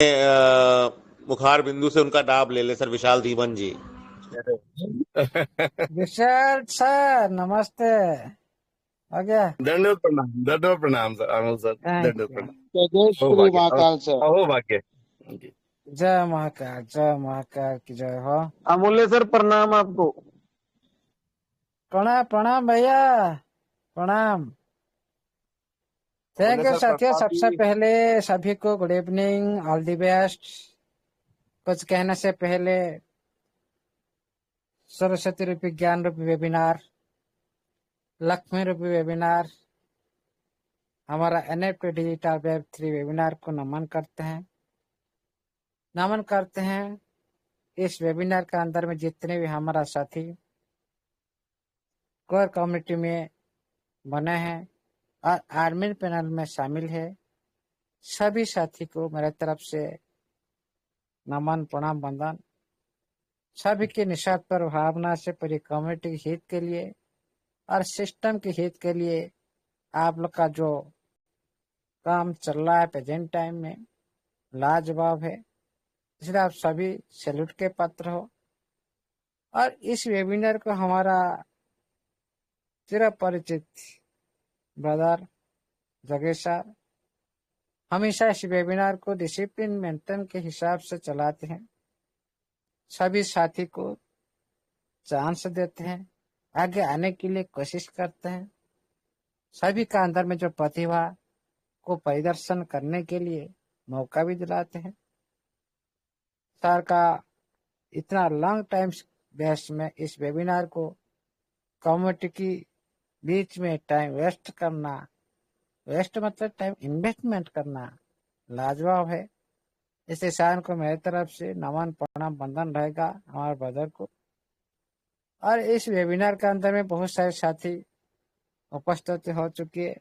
मुखार बिंदु से उनका डाब ले ले सर विशाल धीवन जी। विशाल सर नमस्ते। हो गया। दंडवत प्रणाम सर, आनंद सर, थैंक दंडवत यू। प्रणाम। जय अहो श्री भाग्य, महाकाल सर। अहो भाग्य जी। जय महाकाल की जय हो। अमूल्य सर प्रणाम आपको। प्रणाम प्रणाम भैया, प्रणाम। थैंक अमूल्य यू सर साथियों, प्रताप सबसे जी। पहले सभी को good evening, all the best. कुछ कहने से पहले सरस्वती रूपी ज्ञान रूपी वेबिनार, लक्ष्मी रूपी वेबिनार, हमारा NFT डिजिटल वेब 3 वेबिनार को नमन करते हैं। इस वेबिनार के अंदर में जितने भी हमारा साथी कोर कम्युनिटी में बने हैं और एडमिन पैनल में शामिल है, सभी साथी को मेरे तरफ से नमन प्रणाम वंदन। सभी की निस्वार्थ भावना से पूरी कम्युनिटी के हित के लिए और सिस्टम के हित के लिए आप लोग का जो काम चल रहा है प्रेजेंट टाइम में लाजवाब है, इसलिए आप सभी सैल्यूट के पात्र हो। और इस वेबिनार को हमारा चिर परिचित ब्रदर जगेश सर हमेशा इस वेबिनार को डिसिप्लिन मेंटेन के हिसाब से चलाते हैं, सभी साथी को चांस देते हैं, आगे आने के लिए कोशिश करते हैं, सभी का अंदर में जो प्रतिभा को प्रदर्शन करने के लिए मौका भी दिलाते हैं। सर का इतना लॉन्ग टाइम बेस में इस वेबिनार को कम्युनिटी की बीच में टाइम वेस्ट करना, वेस्ट मतलब टाइम इन्वेस्टमेंट करना लाजवाब है। इस इंसान को मेरी तरफ से नमन प्रणाम वंदन रहेगा हमारे ब्रदर को। और इस वेबिनार के अंदर में बहुत सारे साथी उपस्थित हो चुके हैं,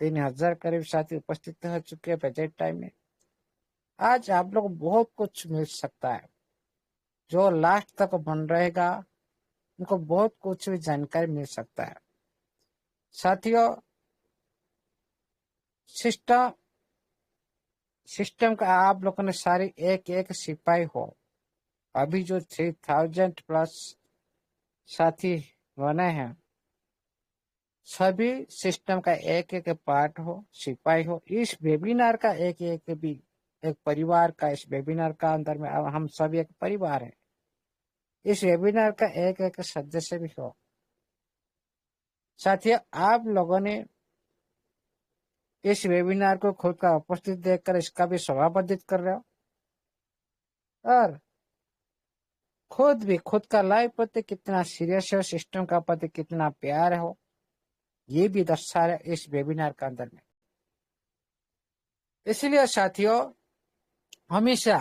3000 करीब साथी उपस्थित हो चुके हैं प्रेजेंट टाइम में। आज आप लोग बहुत कुछ मिल सकता है, जो लास्ट तक बन रहेगा उनको बहुत कुछ भी जानकारी मिल सकता है। साथियों, सिस्टम का आप लोगों ने सारी एक एक सिपाही हो। अभी जो 3000 प्लस साथी बने हैं, सभी सिस्टम का एक एक पार्ट हो, सिपाही हो। इस वेबिनार का एक एक भी एक परिवार का, इस वेबिनार का अंदर में अब हम सभी एक परिवार है। इस वेबिनार का एक एक सदस्य भी हो। साथियों, आप लोगों ने इस वेबिनार को खुद का उपस्थित देखकर इसका भी सभापतित्व कर रहे हो और खुद भी खुद का लाइफ प्रति कितना सीरियस है, सिस्टम का प्रति कितना प्यार हो, ये भी दर्शा रहे इस वेबिनार के अंदर में। इसलिए साथियों, हमेशा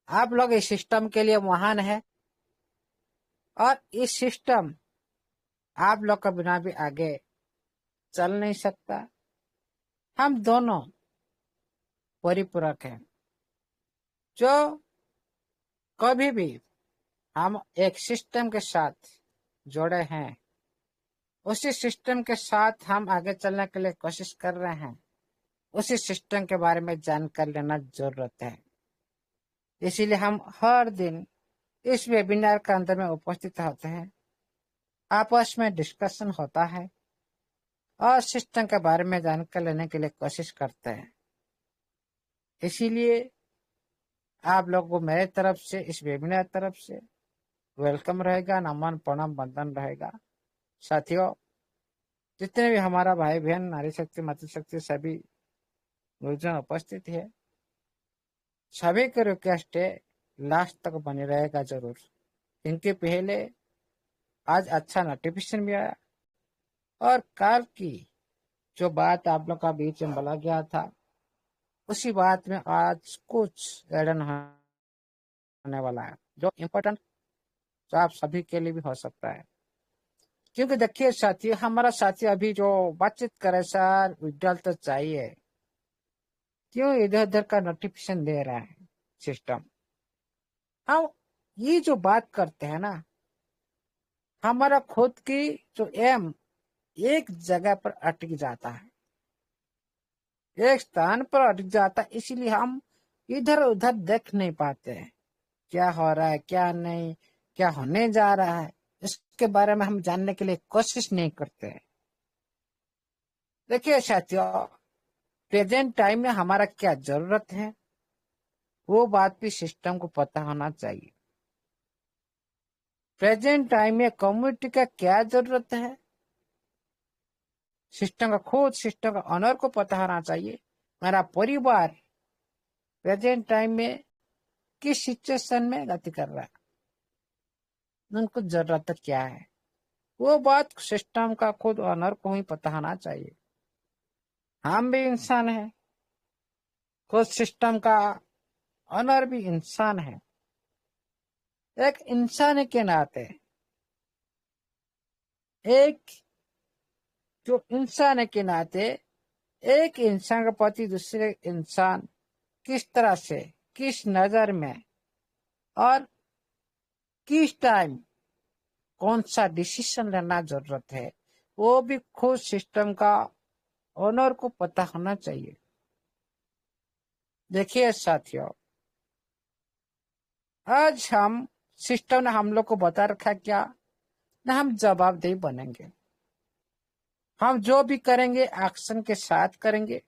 आप लोग इस सिस्टम के लिए महान है और इस सिस्टम आप लोग के बिना भी आगे चल नहीं सकता। हम दोनों परिपूरक हैं, जो कभी भी हम एक सिस्टम के साथ जुड़े हैं, उसी सिस्टम के साथ हम आगे चलने के लिए कोशिश कर रहे हैं, उसी सिस्टम के बारे में जानकारी लेना जरूरत है। इसीलिए हम हर दिन इस वेबिनार के अंदर में उपस्थित होते हैं, आपस में डिस्कशन होता है और सिस्टम के बारे में जानकारी लेने के लिए कोशिश करते हैं। इसीलिए आप लोगों को मेरे तरफ से, इस वेबिनार तरफ से वेलकम रहेगा, नमन प्रणाम वंदन रहेगा। साथियों, जितने भी हमारा भाई बहन, नारी शक्ति, मातृशक्ति, सभी गुरुजन उपस्थित है, सभी को रिक्वेस्ट है लास्ट तक बने रहेगा जरूर। इनके पहले आज अच्छा नोटिफिकेशन भी आया और कल की जो बात आप लोग का बीच में बोला गया था, उसी बात में आज कुछ एडन होने वाला है, जो इम्पोर्टेंट, जो आप सभी के लिए भी हो सकता है। क्योंकि देखिए साथी, हमारा साथी अभी जो बातचीत करे सर विड्रॉल तो चाहिए, क्यों इधर उधर का नोटिफिकेशन दे रहा है सिस्टम। हम ये जो बात करते हैं ना, हमारा खुद की जो एम एक जगह पर अटक जाता है। एक स्थान पर अटक जाता है, इसीलिए हम इधर उधर देख नहीं पाते हैं। क्या हो रहा है, क्या नहीं, क्या होने जा रहा है, इसके बारे में हम जानने के लिए कोशिश नहीं करते हैं। देखिए साथियों, प्रेजेंट टाइम में हमारा क्या जरूरत है, वो बात भी सिस्टम को पता होना चाहिए। प्रेजेंट टाइम में कम्युनिटी का क्या जरूरत है, सिस्टम का खुद, सिस्टम का ऑनर को पता होना चाहिए। मेरा परिवार प्रेजेंट टाइम में किस सिचुएशन में गति कर रहा है, उनको जरूरत क्या है, वो बात सिस्टम का खुद ऑनर को ही पता होना चाहिए। हम भी इंसान है, खुद सिस्टम का ऑनर भी इंसान है। एक इंसान के नाते, एक जो इंसान के नाते, एक इंसान के प्रति दूसरे इंसान किस तरह से, किस नजर में और किस टाइम कौन सा डिसीजन लेना जरूरत है, वो भी खुद सिस्टम का ओनर को पता होना चाहिए। देखिए साथियों, आज हम सिस्टम ने हम लोग को बता रखा क्या ना, हम जवाबदेही बनेंगे। हम जो भी करेंगे एक्शन के साथ करेंगे,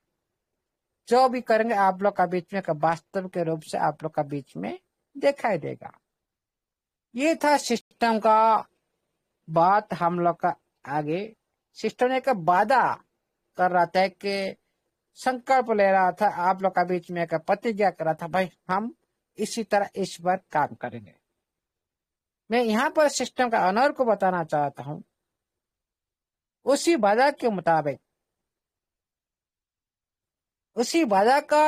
जो भी करेंगे आप लोग का बीच में का वास्तव के रूप से आप लोग का बीच में दिखाई देगा। ये था सिस्टम का बात हम लोग का। आगे सिस्टम ने एक वादा कर रहा था कि संकल्प ले रहा था, आप लोग का बीच में एक प्रतिज्ञा कर रहा था, भाई हम इसी तरह इस बार काम करेंगे। मैं यहाँ पर सिस्टम का ऑनर को बताना चाहता हूँ, उसी वादा के मुताबिक, उसी वादा का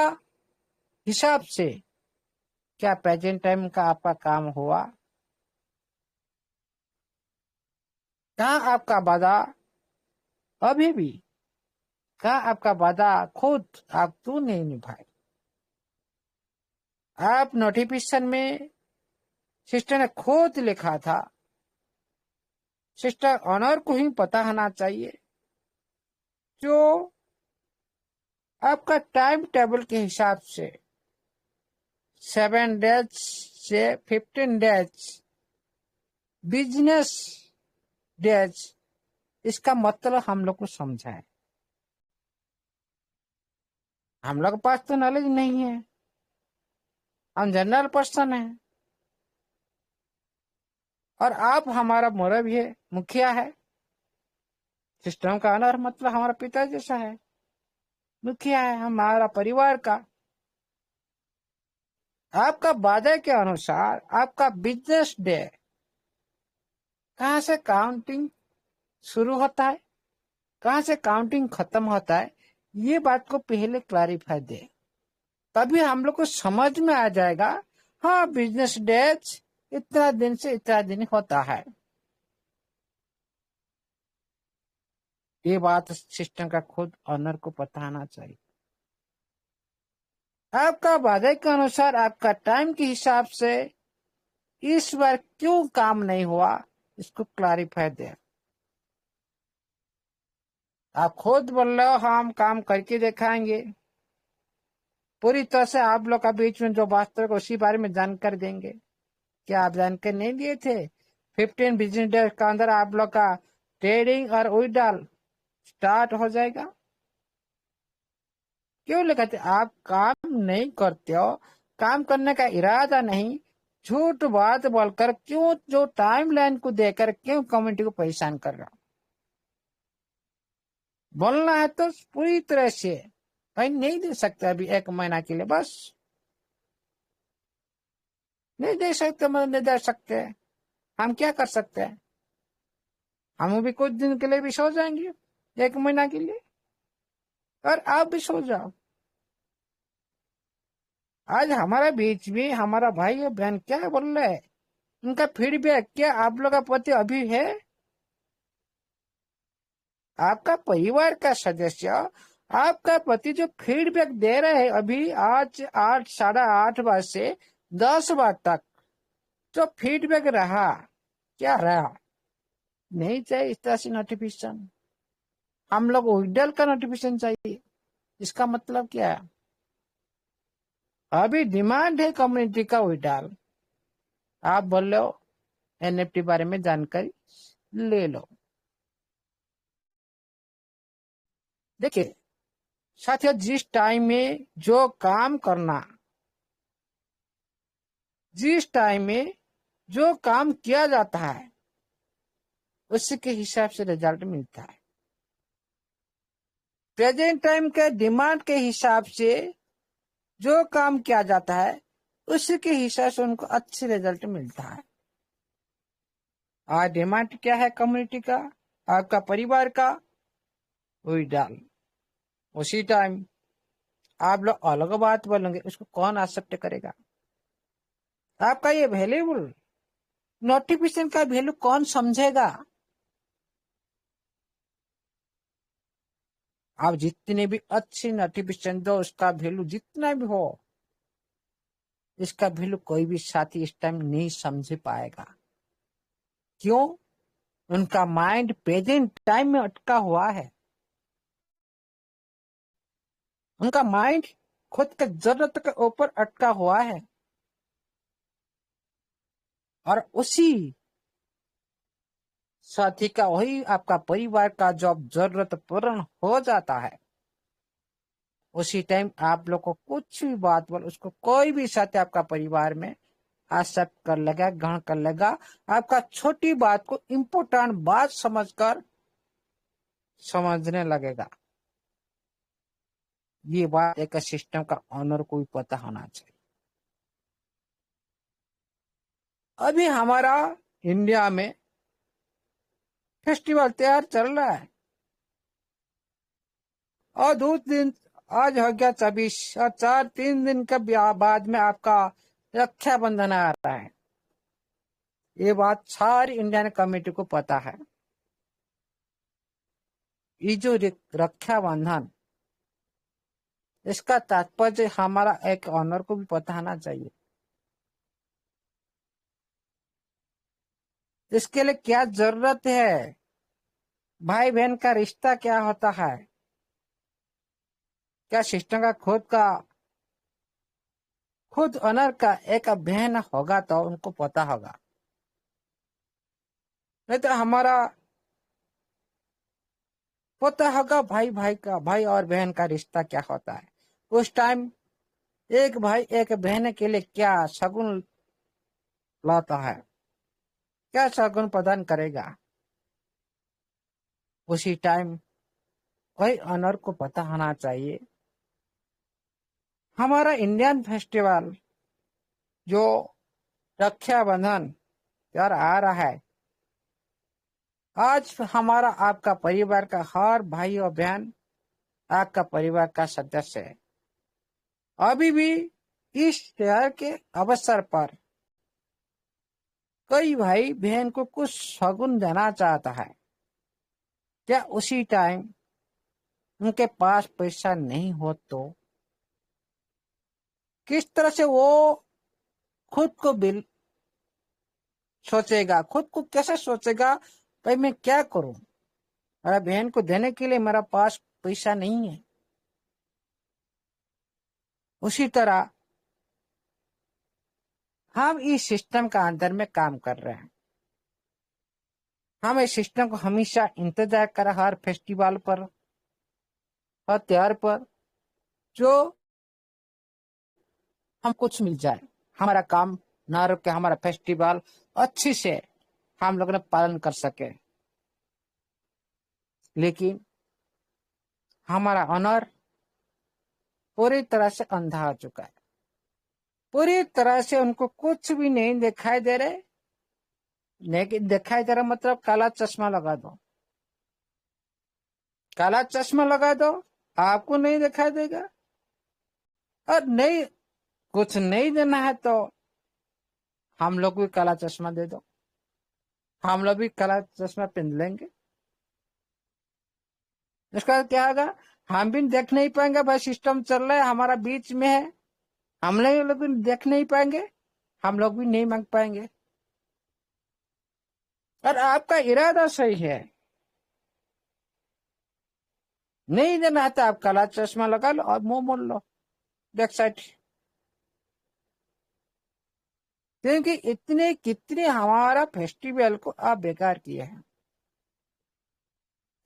हिसाब से क्या प्रेजेंट टाइम का आपका काम हुआ? कहाँ आपका वादा अभी भी, कहाँ आपका वादा खुद आप क्यों नहीं निभाए? आप नोटिफिकेशन में सिस्टर ने खुद लिखा था, सिस्टर ऑनर को ही पता होना चाहिए, जो आपका टाइम टेबल के हिसाब से 7 डेज से 15 डेज बिजनेस डेज, इसका मतलब हम लोग को समझाए। हम लोग के पास तो नॉलेज नहीं है, हम जनरल पर्सन है, और आप हमारा मुरब्बी है, मुखिया है। सिस्टम का ऑनर मतलब हमारा पिता जैसा है, मुखिया है हमारा परिवार का। आपका वादे के अनुसार आपका बिजनेस डे कहाँ से काउंटिंग शुरू होता है, कहाँ से काउंटिंग खत्म होता है, ये बात को पहले क्लैरिफाई दे, तभी हम लोग को समझ में आ जाएगा। हाँ, बिजनेस डेज इतना दिन से इतना दिन होता है। ये बात सिस्टम का खुद ऑनर को पता होना चाहिए। आपका वादे के अनुसार आपका टाइम के हिसाब से इस बार क्यों काम नहीं हुआ, इसको क्लैरिफाई दे। आप खुद बोल रहे हो हम काम करके दिखाएंगे, पूरी तरह से आप लोग का बीच में जो वास्तविक उसी बारे में जानकारी देंगे। क्या आप जानकारी नहीं दिए थे? 15 बिजनेस डे के अंदर आप लोग का ट्रेडिंग और विड्रॉल स्टार्ट हो जाएगा। क्यों लिखा थे? आप काम नहीं करते हो, काम करने का इरादा नहीं, झूठ बात बोलकर क्यों जो टाइम लाइन को देकर क्यों कम्युनिटी को परेशान कर रहा हो? बोलना है तो पूरी तरह से, भाई नहीं दे सकते अभी 1 महीना के लिए, बस नहीं दे सकते, मतलब नहीं दे सकते, हम क्या कर सकते हैं? हम भी कुछ दिन के लिए भी सो जाएंगे, 1 महीना के लिए, और आप भी सो जाओ। आज हमारा बीच में हमारा भाई और बहन क्या बोल रहे हैं, उनका फीडबैक क्या आप लोग का प्रति अभी है? आपका परिवार का सदस्य आपका प्रति जो फीडबैक दे रहे हैं अभी, आज 8 साढ़े 8 बजे से 10 बजे तक जो फीडबैक रहा, क्या रहा? नहीं चाहिए इस तरह से नोटिफिकेशन। हम लोग विड्रॉल का नोटिफिकेशन चाहिए, इसका मतलब क्या है? अभी डिमांड है कम्युनिटी का विड्रॉल। आप बोल रहे हो एनएफटी बारे में जानकारी ले लो। देखिए साथियों, जिस टाइम में जो काम करना, जिस टाइम में जो काम किया जाता है उसी के हिसाब से रिजल्ट मिलता है। प्रेजेंट टाइम के डिमांड के हिसाब से जो काम किया जाता है उसी के हिसाब से उनको अच्छे रिजल्ट मिलता है। आज डिमांड क्या है कम्युनिटी का, आपका परिवार का, वही डाल। उसी टाइम आप लोग अलग बात बोलेंगे, उसको कौन एक्सेप्ट करेगा? आपका ये वैल्यूबल नोटिफिकेशन का वैल्यू कौन समझेगा? आप जितने भी अच्छी नोटिफिकेशन दो, उसका वैल्यू जितना भी हो, इसका वैल्यू कोई भी साथी इस टाइम नहीं समझ पाएगा। क्यों? उनका माइंड प्रेजेंट टाइम में अटका हुआ है। उनका माइंड खुद के जरूरत के ऊपर अटका हुआ है, और उसी साथी का, वही आपका परिवार का जब जरूरत पूर्ण हो जाता है, उसी टाइम आप लोग को कुछ भी बात बोल, उसको कोई भी साथी आपका परिवार में एक्सेप्ट कर लेगा, ग्रहण कर लेगा। आपका छोटी बात को इम्पोर्टेंट बात समझकर समझने लगेगा। ये बात एक सिस्टम का ऑनर को भी पता होना चाहिए। अभी हमारा इंडिया में फेस्टिवल त्योहार चल रहा है, और 2 दिन आज हो गया 24, और 3 दिन के बाद में आपका रक्षाबंधन आ रहा है। ये बात सारी इंडियन कम्युनिटी को पता है। ये जो रक्षाबंधन, इसका तात्पर्य हमारा एक ऑनर को भी पता होना चाहिए। इसके लिए क्या जरूरत है? भाई बहन का रिश्ता क्या होता है? क्या सिस्टम का खुद ऑनर का एक बहन होगा तो उनको पता होगा। नहीं तो हमारा पता होगा भाई भाई का, भाई और बहन का रिश्ता क्या होता है। उस टाइम एक भाई एक बहन के लिए क्या शगुन लाता है, क्या शगुन प्रदान करेगा, उसी टाइम कोई ऑनर को पता होना चाहिए। हमारा इंडियन फेस्टिवल जो रक्षाबंधन यार आ रहा है, आज हमारा आपका परिवार का हर भाई और बहन आपका परिवार का सदस्य है। अभी भी इस त्योहार के अवसर पर कई भाई बहन को कुछ शगुन देना चाहता है। क्या उसी टाइम उनके पास पैसा नहीं हो तो किस तरह से वो खुद को बिल सोचेगा? खुद को कैसे सोचेगा भाई मैं क्या करूं, मेरा बहन को देने के लिए मेरा पास पैसा नहीं है। उसी तरह हम इस सिस्टम का अंदर में काम कर रहे हैं। हम इस सिस्टम को हमेशा इंतजार कर रहे हर फेस्टिवल पर, हर त्योहार पर, जो हम कुछ मिल जाए, हमारा काम ना रुके, हमारा फेस्टिवल अच्छी से हम लोग ने पालन कर सके। लेकिन हमारा ऑनर पूरी तरह से अंधा हो चुका है। पूरी तरह से उनको कुछ भी नहीं दिखाई दे रहे। लेकिन दिखाई दे रहा मतलब काला चश्मा लगा दो, काला चश्मा लगा दो, आपको नहीं दिखाई देगा। और नहीं कुछ नहीं देना है तो हम लोग भी काला चश्मा दे दो, हम लोग भी काला चश्मा पहन लेंगे। इसका क्या होगा? हम भी देख नहीं पाएंगे भाई सिस्टम चल रहा है हमारा बीच में है, हम लोग भी देख नहीं पाएंगे, हम लोग भी नहीं मांग पाएंगे। और आपका इरादा सही है, नहीं देना है तो आप काला चश्मा लगा लो और मुंह मोड़ लो बैक साइड। क्योंकि इतने कितने हमारा फेस्टिवल को आप बेकार किए हैं।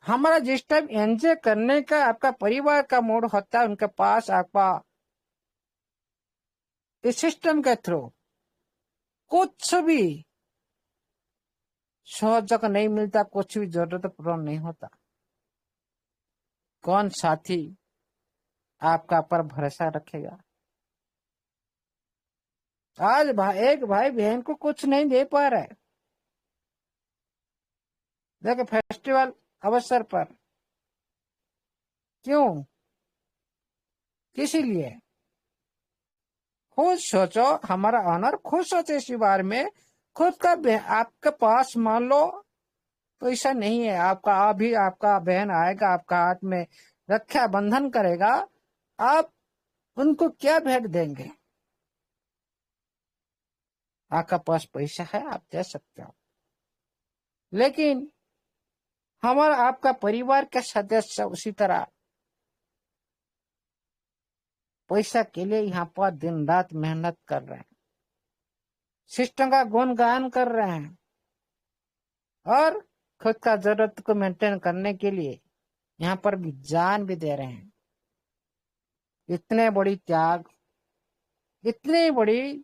हमारा जिस टाइम एंजॉय करने का आपका परिवार का मूड होता है, उनके पास आपका इस सिस्टम के थ्रू कुछ भी सहयोग नहीं मिलता, कुछ भी जरूरत पूर्ण नहीं होता। कौन साथी आपका पर भरोसा रखेगा? आज एक भाई बहन को कुछ नहीं दे पा रहा है, देखो फेस्टिवल अवसर पर। क्यों? किसी लिए? खुद सोचो, हमारा ऑनर खुद सोचे इसी बारे में। खुद का आपके पास मान लो पैसा नहीं है, आपका अभी आपका बहन आएगा, आपका हाथ में रक्षा बंधन करेगा, आप उनको क्या भेंट देंगे? आपका पास पैसा है, आप दे सकते हो, लेकिन हमारा आपका परिवार के सदस्य उसी तरह पैसा के लिए यहाँ पर दिन रात मेहनत कर रहे हैं, सिस्टम का गुणगान कर रहे हैं और खुद का जरूरत को मेंटेन करने के लिए यहाँ पर भी जान भी दे रहे हैं। इतने बड़ी त्याग, इतनी बड़ी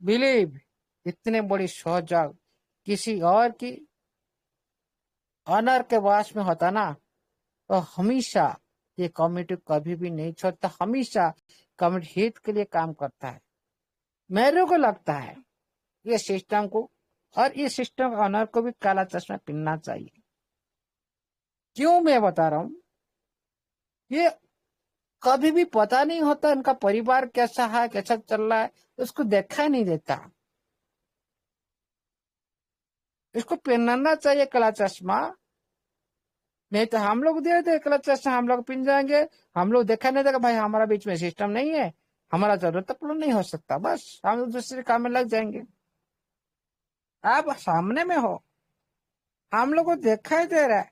बिलीव, इतने बड़ी सहयोग किसी और की ऑनर के वास में होता ना, तो हमेशा ये कम्युनिटी कभी भी नहीं छोड़ता, हमेशा कम्युनिटी हित के लिए काम करता है। मेरे को लगता है ये सिस्टम को और ये सिस्टम ऑनर को भी काला चश्मा पहनना चाहिए। क्यों मैं बता रहा हूं? ये कभी भी पता नहीं होता इनका परिवार कैसा है, कैसा चल रहा है, उसको देखा ही नहीं देता। इसको पहनाना चाहिए काला चश्मा, नहीं तो हम लोग दे दे काला चश्मा, हम लोग पिन जाएंगे, हम लोग देखा नहीं देगा भाई हमारा बीच में सिस्टम नहीं है, हमारा जरूरत पूर्ण नहीं हो सकता, बस हम लोग दूसरे काम में लग जाएंगे। आप सामने में हो, हम लोग को देखा ही दे रहा है,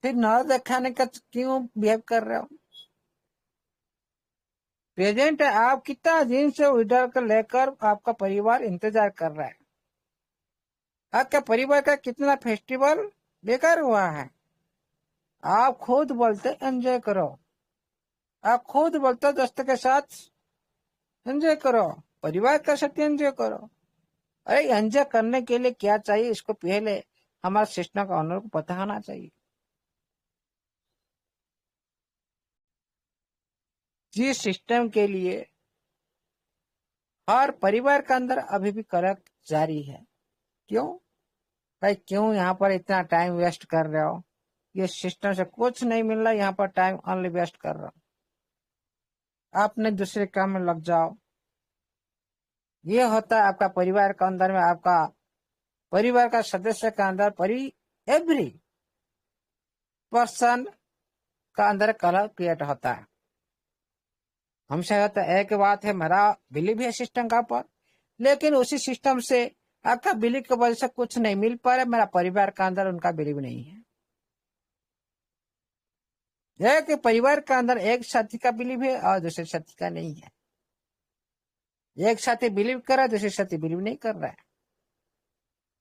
फिर न दिखाने का क्यों बिहेव कर रहे हो? प्रेजेंट है, आप कितना दिन से उधर कर लेकर आपका परिवार इंतजार कर रहा है। आपका परिवार का कितना फेस्टिवल बेकार हुआ है। आप खुद बोलते एंजॉय करो, आप खुद बोलते दोस्तों के साथ एंजॉय करो, परिवार के साथ एंजॉय करो। अरे एंजॉय करने के लिए क्या चाहिए, इसको पहले हमारे सिस्टम का ऑनर को पता होना चाहिए। जिस सिस्टम के लिए हर परिवार के अंदर अभी भी कलह जारी है। क्यों भाई, क्यों यहाँ पर इतना टाइम वेस्ट कर रहे हो? ये सिस्टम से कुछ नहीं मिल रहा, यहाँ पर टाइम ओनली वेस्ट कर रहे हो। आपने दूसरे काम में लग जाओ। ये होता है आपका परिवार के अंदर में, आपका परिवार का सदस्य का अंदर एवरी पर्सन का अंदर कलह क्रिएट होता है। हमसे होता है एक बात है, मेरा बिलीव है सिस्टम का ऊपर, लेकिन उसी सिस्टम से आपका बिलीव की वजह से कुछ नहीं मिल पा रहा, मेरा परिवार का अंदर उनका बिलीव नहीं है। एक परिवार का अंदर एक साथी का बिलीव है और दूसरे साथी का नहीं है। एक साथी बिलीव कर रहा है, दूसरे साथी बिलीव नहीं कर रहा है।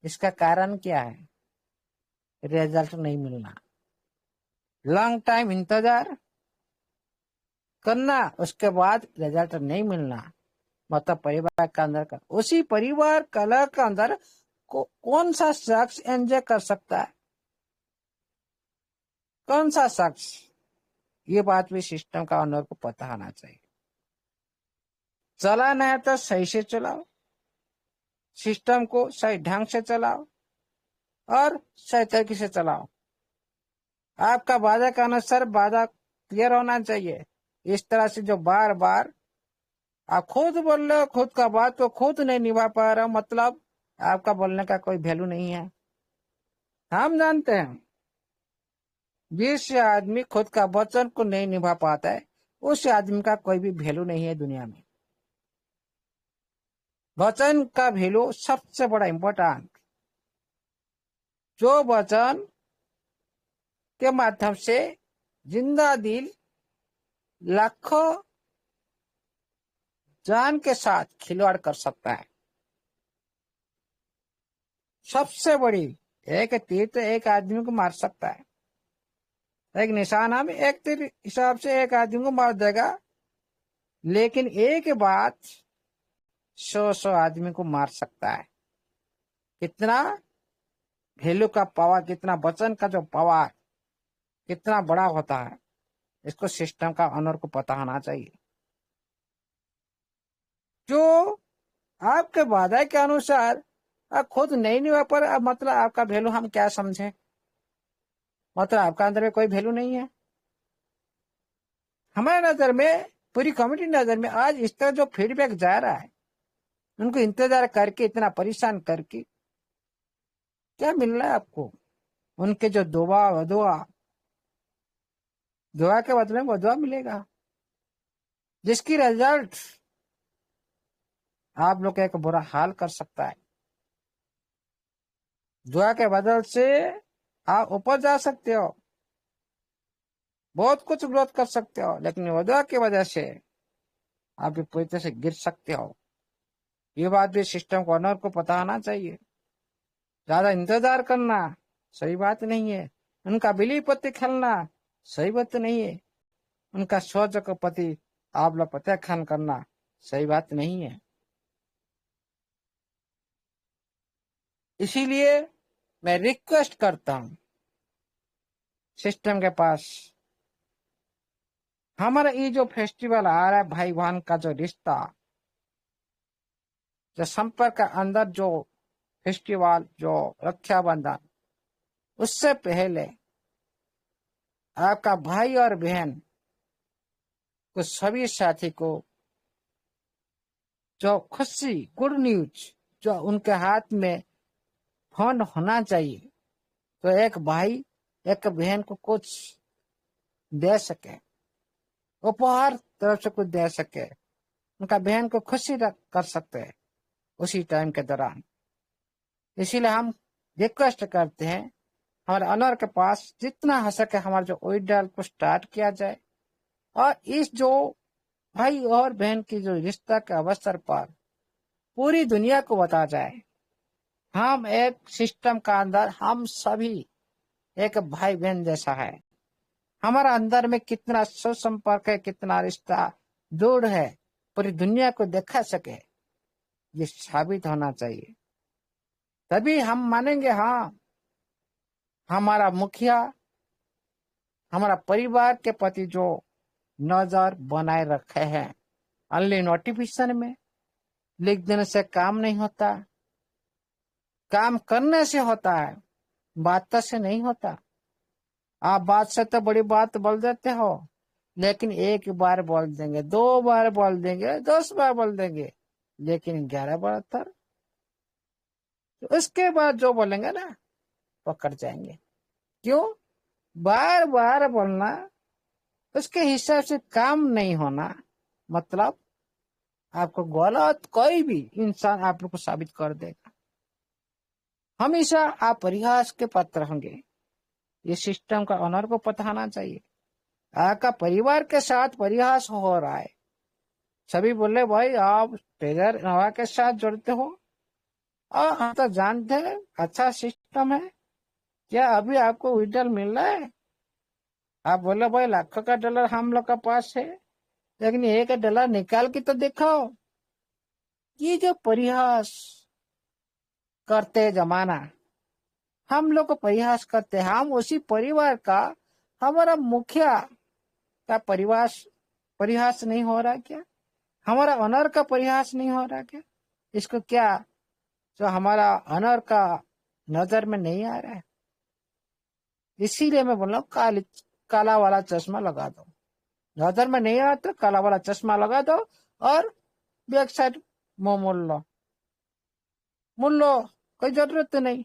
इसका कारण क्या है? रिजल्ट नहीं मिलना, लॉन्ग टाइम इंतजार करना, उसके बाद रिजल्ट नहीं मिलना, मतलब परिवार के अंदर का उसी परिवार कलह के अंदर कौन सा शख्स एंजॉय कर सकता है, कौन सा शख्स? ये बात भी सिस्टम का ऑनर को पता होना चाहिए। चलाना है तो सही से चलाओ, सिस्टम को सही ढंग से चलाओ और सही तरीके से चलाओ। आपका वादा का अनुसार वादा क्लियर होना चाहिए। इस तरह से जो बार बार आप खुद बोल रहे हो, खुद का बात को खुद नहीं निभा पा रहे हो, मतलब आपका बोलने का कोई वैल्यू नहीं है। हम जानते हैं जिस आदमी खुद का वचन को नहीं निभा पाता है, उस आदमी का कोई भी वैल्यू नहीं है दुनिया में। वचन का वैल्यू सबसे बड़ा इंपॉर्टेंट। जो वचन के माध्यम से जिंदा दिल लाखों जान के साथ खिलवाड़ कर सकता है। सबसे बड़ी एक तीर तो एक आदमी को मार सकता है, एक निशाना में एक तीर हिसाब से एक आदमी को मार देगा, लेकिन एक बात 100 आदमी को मार सकता है। कितना वैल्यू का पावर, कितना वचन का जो पावर कितना बड़ा होता है, इसको सिस्टम का ऑनर को पता होना चाहिए। जो आपके वादा के अनुसार आप खुद नहीं हुआ पर अब मतलब आपका वैल्यू हम क्या समझे, मतलब आपका अंदर में कोई वैल्यू नहीं है। हमारे नजर में, पूरी कम्युनिटी नजर में आज इस तरह जो फीडबैक जा रहा है, उनको इंतजार करके इतना परेशान करके क्या मिल रहा है आपको? उनके जो दुआ के बदले में दुआ मिलेगा, जिसकी रिजल्ट आप लोग का एक बुरा हाल कर सकता है। दुआ के बदल से आप ऊपर जा सकते हो, बहुत कुछ ग्रोथ कर सकते हो, लेकिन वो दुआ की वजह से आप भी पूरी तरह से गिर सकते हो। ये बात भी सिस्टम को ऑनर को पता होना चाहिए। ज्यादा इंतजार करना सही बात नहीं है, उनका बिली पत्ती खेलना सही बात नहीं है, उनका सोच के प्रति आप लोग प्रत्याख्यान करना सही बात नहीं है। इसीलिए मैं रिक्वेस्ट करता हूं सिस्टम के पास, हमारा ये जो फेस्टिवल आ रहा है, भाई बहन का जो रिश्ता, जो संपर्क के अंदर जो फेस्टिवल, जो रक्षाबंधन, उससे पहले आपका भाई और बहन को, सभी साथी को जो खुशी, गुड न्यूज जो उनके हाथ में फोन होना चाहिए, तो एक भाई एक बहन को कुछ दे सके, उपहार तरफ से कुछ दे सके, उनका बहन को खुशी कर सकते हैं उसी टाइम के दौरान। इसीलिए हम रिक्वेस्ट करते हैं हमारे ऑनर के पास जितना हो सके हमारे जो ओइडल को स्टार्ट किया जाए, और इस जो भाई और बहन की जो रिश्ता के अवसर पर पूरी दुनिया को बता जाए, हम एक सिस्टम का अंदर हम सभी एक भाई बहन जैसा है। हमारा अंदर में कितना सुसंपर्क है, कितना रिश्ता जोड़ है, पूरी दुनिया को दिखा सके, ये साबित होना चाहिए। तभी हम मानेंगे हाँ, हमारा मुखिया हमारा परिवार के प्रति जो नजर बनाए रखे हैं, ऑनली नोटिफिकेशन में लिख देने से काम नहीं होता, काम करने से होता है, बात से नहीं होता। आप बात से तो बड़ी बात बोल देते हो, लेकिन एक बार बोल देंगे, 2 बार बोल देंगे, 10 बार बोल देंगे, लेकिन 11 बार तक तो उसके बाद जो बोलेंगे ना पकड़ जाएंगे। क्यों? बार बार बोलना, उसके हिसाब से काम नहीं होना, मतलब आपको गलत कोई भी इंसान आप लोग को साबित कर देगा। हमेशा आप परिहास के पात्र होंगे, ये सिस्टम का ऑनर को पता होना चाहिए। आपका परिवार के साथ परिहास हो रहा है, सभी बोले भाई आप टेलर नवा के साथ जुड़ते हो, और हम तो जानते हैं अच्छा सिस्टम है, क्या अभी आपको विड्रॉल मिल रहा है? आप बोले भाई लाखों का डॉलर हम लोग का पास है, लेकिन $1 निकाल के तो दिखाओ। ये जो परिहास करते जमाना, हम लोग को परिहास करते, हम उसी परिवार का, हमारा मुखिया का परिहास नहीं हो रहा क्या? हमारा ऑनर का परिहास नहीं हो रहा क्या? इसको क्या जो हमारा ऑनर का नजर में नहीं आ रहा है? इसीलिए मैं बोल रहा हूँ काला वाला चश्मा लगा दो, नजर में नहीं आता काला वाला चश्मा लगा दो, और बैक साइड मुंह मुड़ लो, कोई जरूरत तो नहीं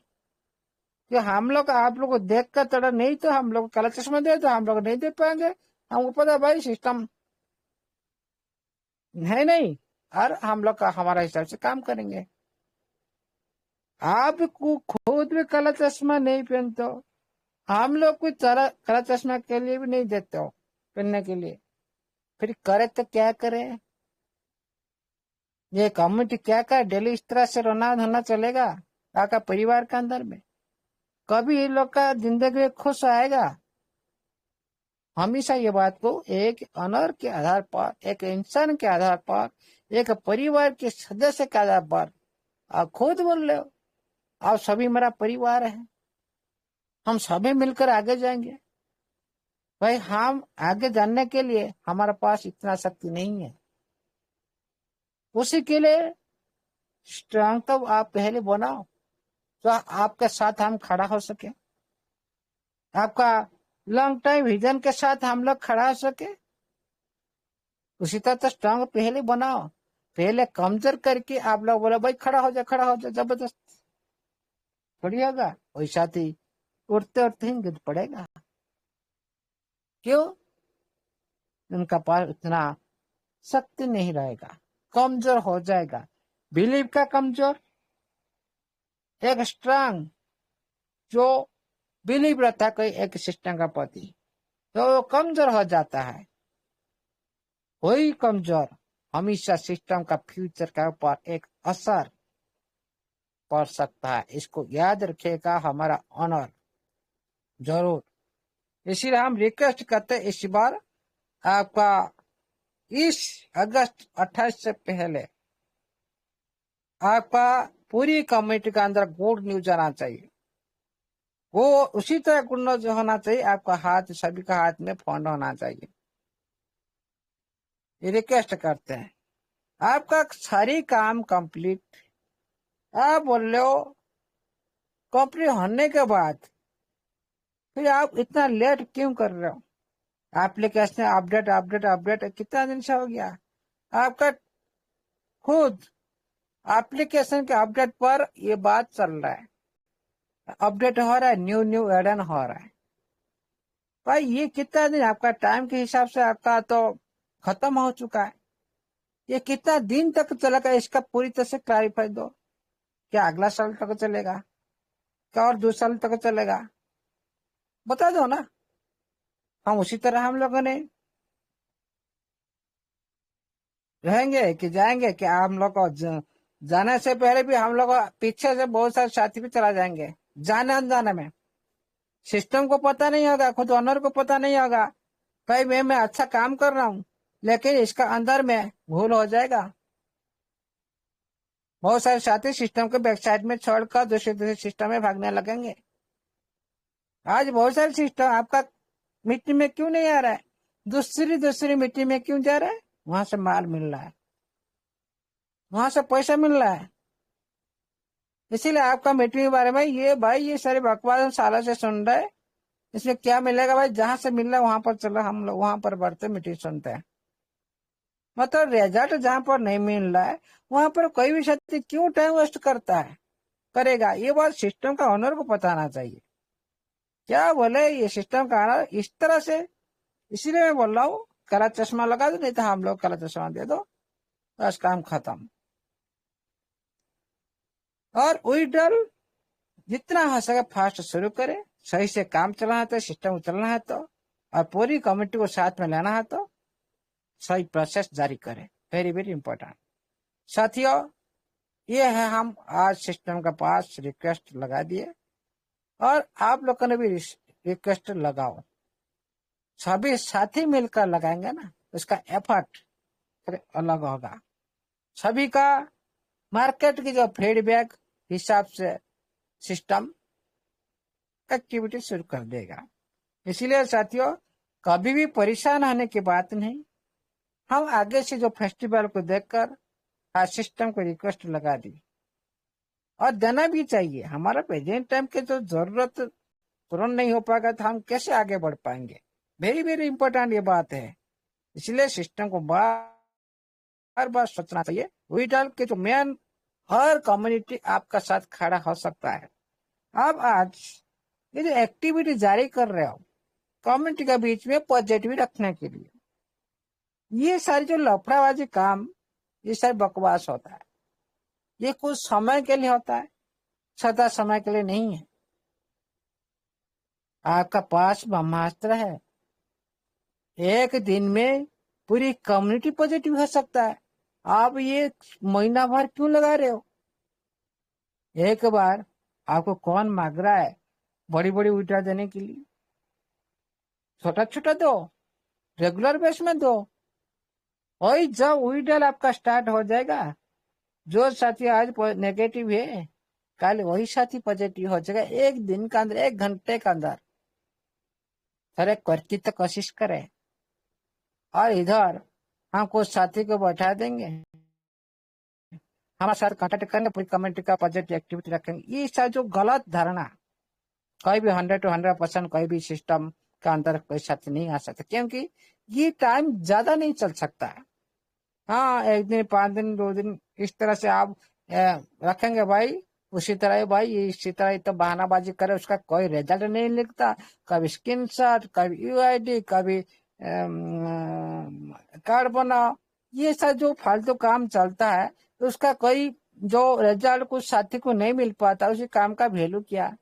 कि हम लोग आप लोग को देख कर चढ़ा, नहीं तो हम लोग काला चश्मा दे तो हम लोग नहीं दे पाएंगे। हमको पता भाई सिस्टम है नहीं, और हम लोग का हमारा हिसाब से काम करेंगे। आप खुद भी काला चश्मा नहीं पहनते हो, हम लोग कोई तरह काला चश्मा के लिए भी नहीं देते हो पहनने के लिए, फिर करे तो क्या करे? ये कम्युनिटी क्या करे? डेली इस तरह से रोना धोना चलेगा आपका परिवार के अंदर में? कभी ये लोग का जिंदगी में खुश आएगा? हमेशा ये बात को एक ऑनर के आधार पर, एक इंसान के आधार पर, एक परिवार के सदस्य के आधार पर आप खुद बोल रहे हो, आप सभी मेरा परिवार है, हम सभी मिलकर आगे जाएंगे। भाई हम आगे जानने के लिए हमारे पास इतना शक्ति नहीं है, उसी के लिए स्ट्रांग तो आप पहले बनाओ तो आपके साथ हम खड़ा हो सके, आपका लॉन्ग टाइम विजन के साथ हम लोग खड़ा हो सके। उसी तरह तो स्ट्रांग पहले बनाओ, पहले कमजोर करके आप लोग बोलो भाई खड़ा हो जाए जबरदस्त थोड़ी होगा। वैसा ही उठते उठते ही गिर पड़ेगा। क्यों? उनका पास इतना शक्ति नहीं रहेगा, कमजोर हो जाएगा। बिलीव का कमजोर, एक स्ट्रांग जो बिलीव रहता है कोई एक सिस्टम का प्रति, तो वो कमजोर हो जाता है। वही कमजोर हमेशा सिस्टम का फ्यूचर के ऊपर एक असर पड़ सकता है। इसको याद रखिएगा हमारा ऑनर जरूर। इसीलिए हम रिक्वेस्ट करते हैं इस बार आपका इस अगस्त 28 से पहले आपका पूरी कम्युनिटी के अंदर गुड न्यूज आना चाहिए। वो उसी तरह गुड न्यूज होना चाहिए, आपका हाथ सभी का हाथ में फोन होना चाहिए। ये रिक्वेस्ट करते हैं। आपका सारी काम कंप्लीट आप बोल रहे हो, कंप्लीट होने के बाद फिर आप इतना लेट क्यों कर रहे हो? एप्लीकेशन अपडेट कितना दिन से हो गया? आपका खुद एप्लीकेशन के अपडेट पर ये बात चल रहा है, अपडेट हो रहा है, न्यू एडन हो रहा है। भाई ये कितना दिन आपका टाइम के हिसाब से आपका तो खत्म हो चुका है। ये कितना दिन तक चलेगा? इसका पूरी तरह से क्लैरिफाई दो। क्या अगला साल तक चलेगा? क्या और 2 साल तक चलेगा? बता दो ना। हम उसी तरह हम लोगों ने रहेंगे कि जाएंगे कि हम लोग को जाने से पहले भी हम लोग पीछे से बहुत सारे साथी भी चला जाएंगे जाने अनजाने में। सिस्टम को पता नहीं होगा, खुद ऑनर को पता नहीं होगा भाई मैं अच्छा काम कर रहा हूँ, लेकिन इसका अंदर में भूल हो जाएगा। बहुत सारे साथी सिस्टम के वेबसाइट में छोड़कर दूसरे सिस्टम में भागने लगेंगे। आज बहुत सारे सिस्टम आपका मिट्टी में क्यों नहीं आ रहा है? दूसरी मिट्टी में क्यों जा रहा है? वहां से माल मिल रहा है, वहां से पैसा मिल रहा है। इसीलिए आपका मिट्टी के बारे में ये भाई ये सारे बकवास सालों से सुन रहे, इसमें क्या मिलेगा भाई? जहां से मिल रहा है वहां पर चलो, हम लोग वहां पर बढ़ते मिट्टी सुनते हैं। मतलब रिजल्ट जहां पर नहीं मिल रहा है वहां पर कोई भी व्यक्ति क्यों टाइम वेस्ट करता है, करेगा? ये बात सिस्टम का ऑनर को पता आना चाहिए। क्या बोले ये सिस्टम का ऑनर इस तरह से? इसीलिए मैं बोल रहा हूँ काला चश्मा लगा दो, नहीं तो हम लोग काला चश्मा दे दो, बस काम खत्म। और विड्रॉल जितना हो सके फास्ट शुरू करे, सही से काम चलाना है तो, सिस्टम चलना है तो, और पूरी कम्युनिटी को साथ में लेना है तो सही प्रोसेस जारी करें। वेरी वेरी इंपॉर्टेंट साथियों, ये है हम आज सिस्टम के पास रिक्वेस्ट लगा दिए, और आप लोगों ने भी रिक्वेस्ट लगाओ। सभी साथी मिलकर लगाएंगे ना, उसका एफर्ट अलग होगा। सभी का मार्केट की जो फीडबैक हिसाब से सिस्टम एक्टिविटी शुरू कर देगा। इसलिए साथियों कभी भी परेशान होने की बात नहीं। हम आगे से जो फेस्टिवल को देखकर आज सिस्टम को रिक्वेस्ट लगा दी, और देना भी चाहिए। हमारा प्रेजेंट टाइम के जो जरूरत तुरंत नहीं हो पाएगा तो हम कैसे आगे बढ़ पाएंगे? वेरी वेरी इंपॉर्टेंट ये बात है। इसलिए सिस्टम को बार बार सोचना चाहिए। विड्रॉल के जो मेन हर कम्युनिटी आपका साथ खड़ा हो सकता है। आप आज ये जो एक्टिविटी जारी कर रहे हो कम्युनिटी के बीच में पॉजिटिव रखने के लिए, ये सारी जो लफड़ाबाजी काम, ये सारी बकवास होता है। ये कुछ समय के लिए होता है, सदा समय के लिए नहीं है। आपका पास ब्रह्मास्त्र है। एक दिन में पूरी कम्युनिटी पॉजिटिव हो सकता है। आप ये महीना भर क्यों लगा रहे हो? एक बार आपको कौन मांग रहा है बड़ी बड़ी विड्रा देने के लिए? छोटा छोटा दो, रेगुलर बेस में दो। वही जब विड्रॉल आपका स्टार्ट हो जाएगा, जो साथी आज नेगेटिव है कल वही साथी पॉजिटिव हो जाएगा। एक दिन के अंदर, एक घंटे के अंदर। अरे करती तो कोशिश करें। और इधर हम कुछ साथी को बैठा देंगे, हमारे साथ कांटेक्ट करेंगे, पूरी कम्युनिटी का पॉजिटिव एक्टिविटी रखेंगे। ये सब जो गलत धारणा, कोई भी 100 to 100% कोई भी सिस्टम के अंदर कोई साथी नहीं आ सकता, क्योंकि ये टाइम ज्यादा नहीं चल सकता है। हाँ, एक दिन, 5 दिन, 2 दिन इस तरह से आप रखेंगे भाई, उसी तरह ही भाई, इसी तरह ही तो बहानाबाजी करे, उसका कोई रिजल्ट नहीं लिखता। कभी स्क्रीनशॉट, कभी यूआईडी, कभी कार्ड बनाओ, ये सब जो फालतू काम चलता है, तो उसका कोई जो रिजल्ट कुछ साथी को नहीं मिल पाता, उसी काम का वैल्यू क्या?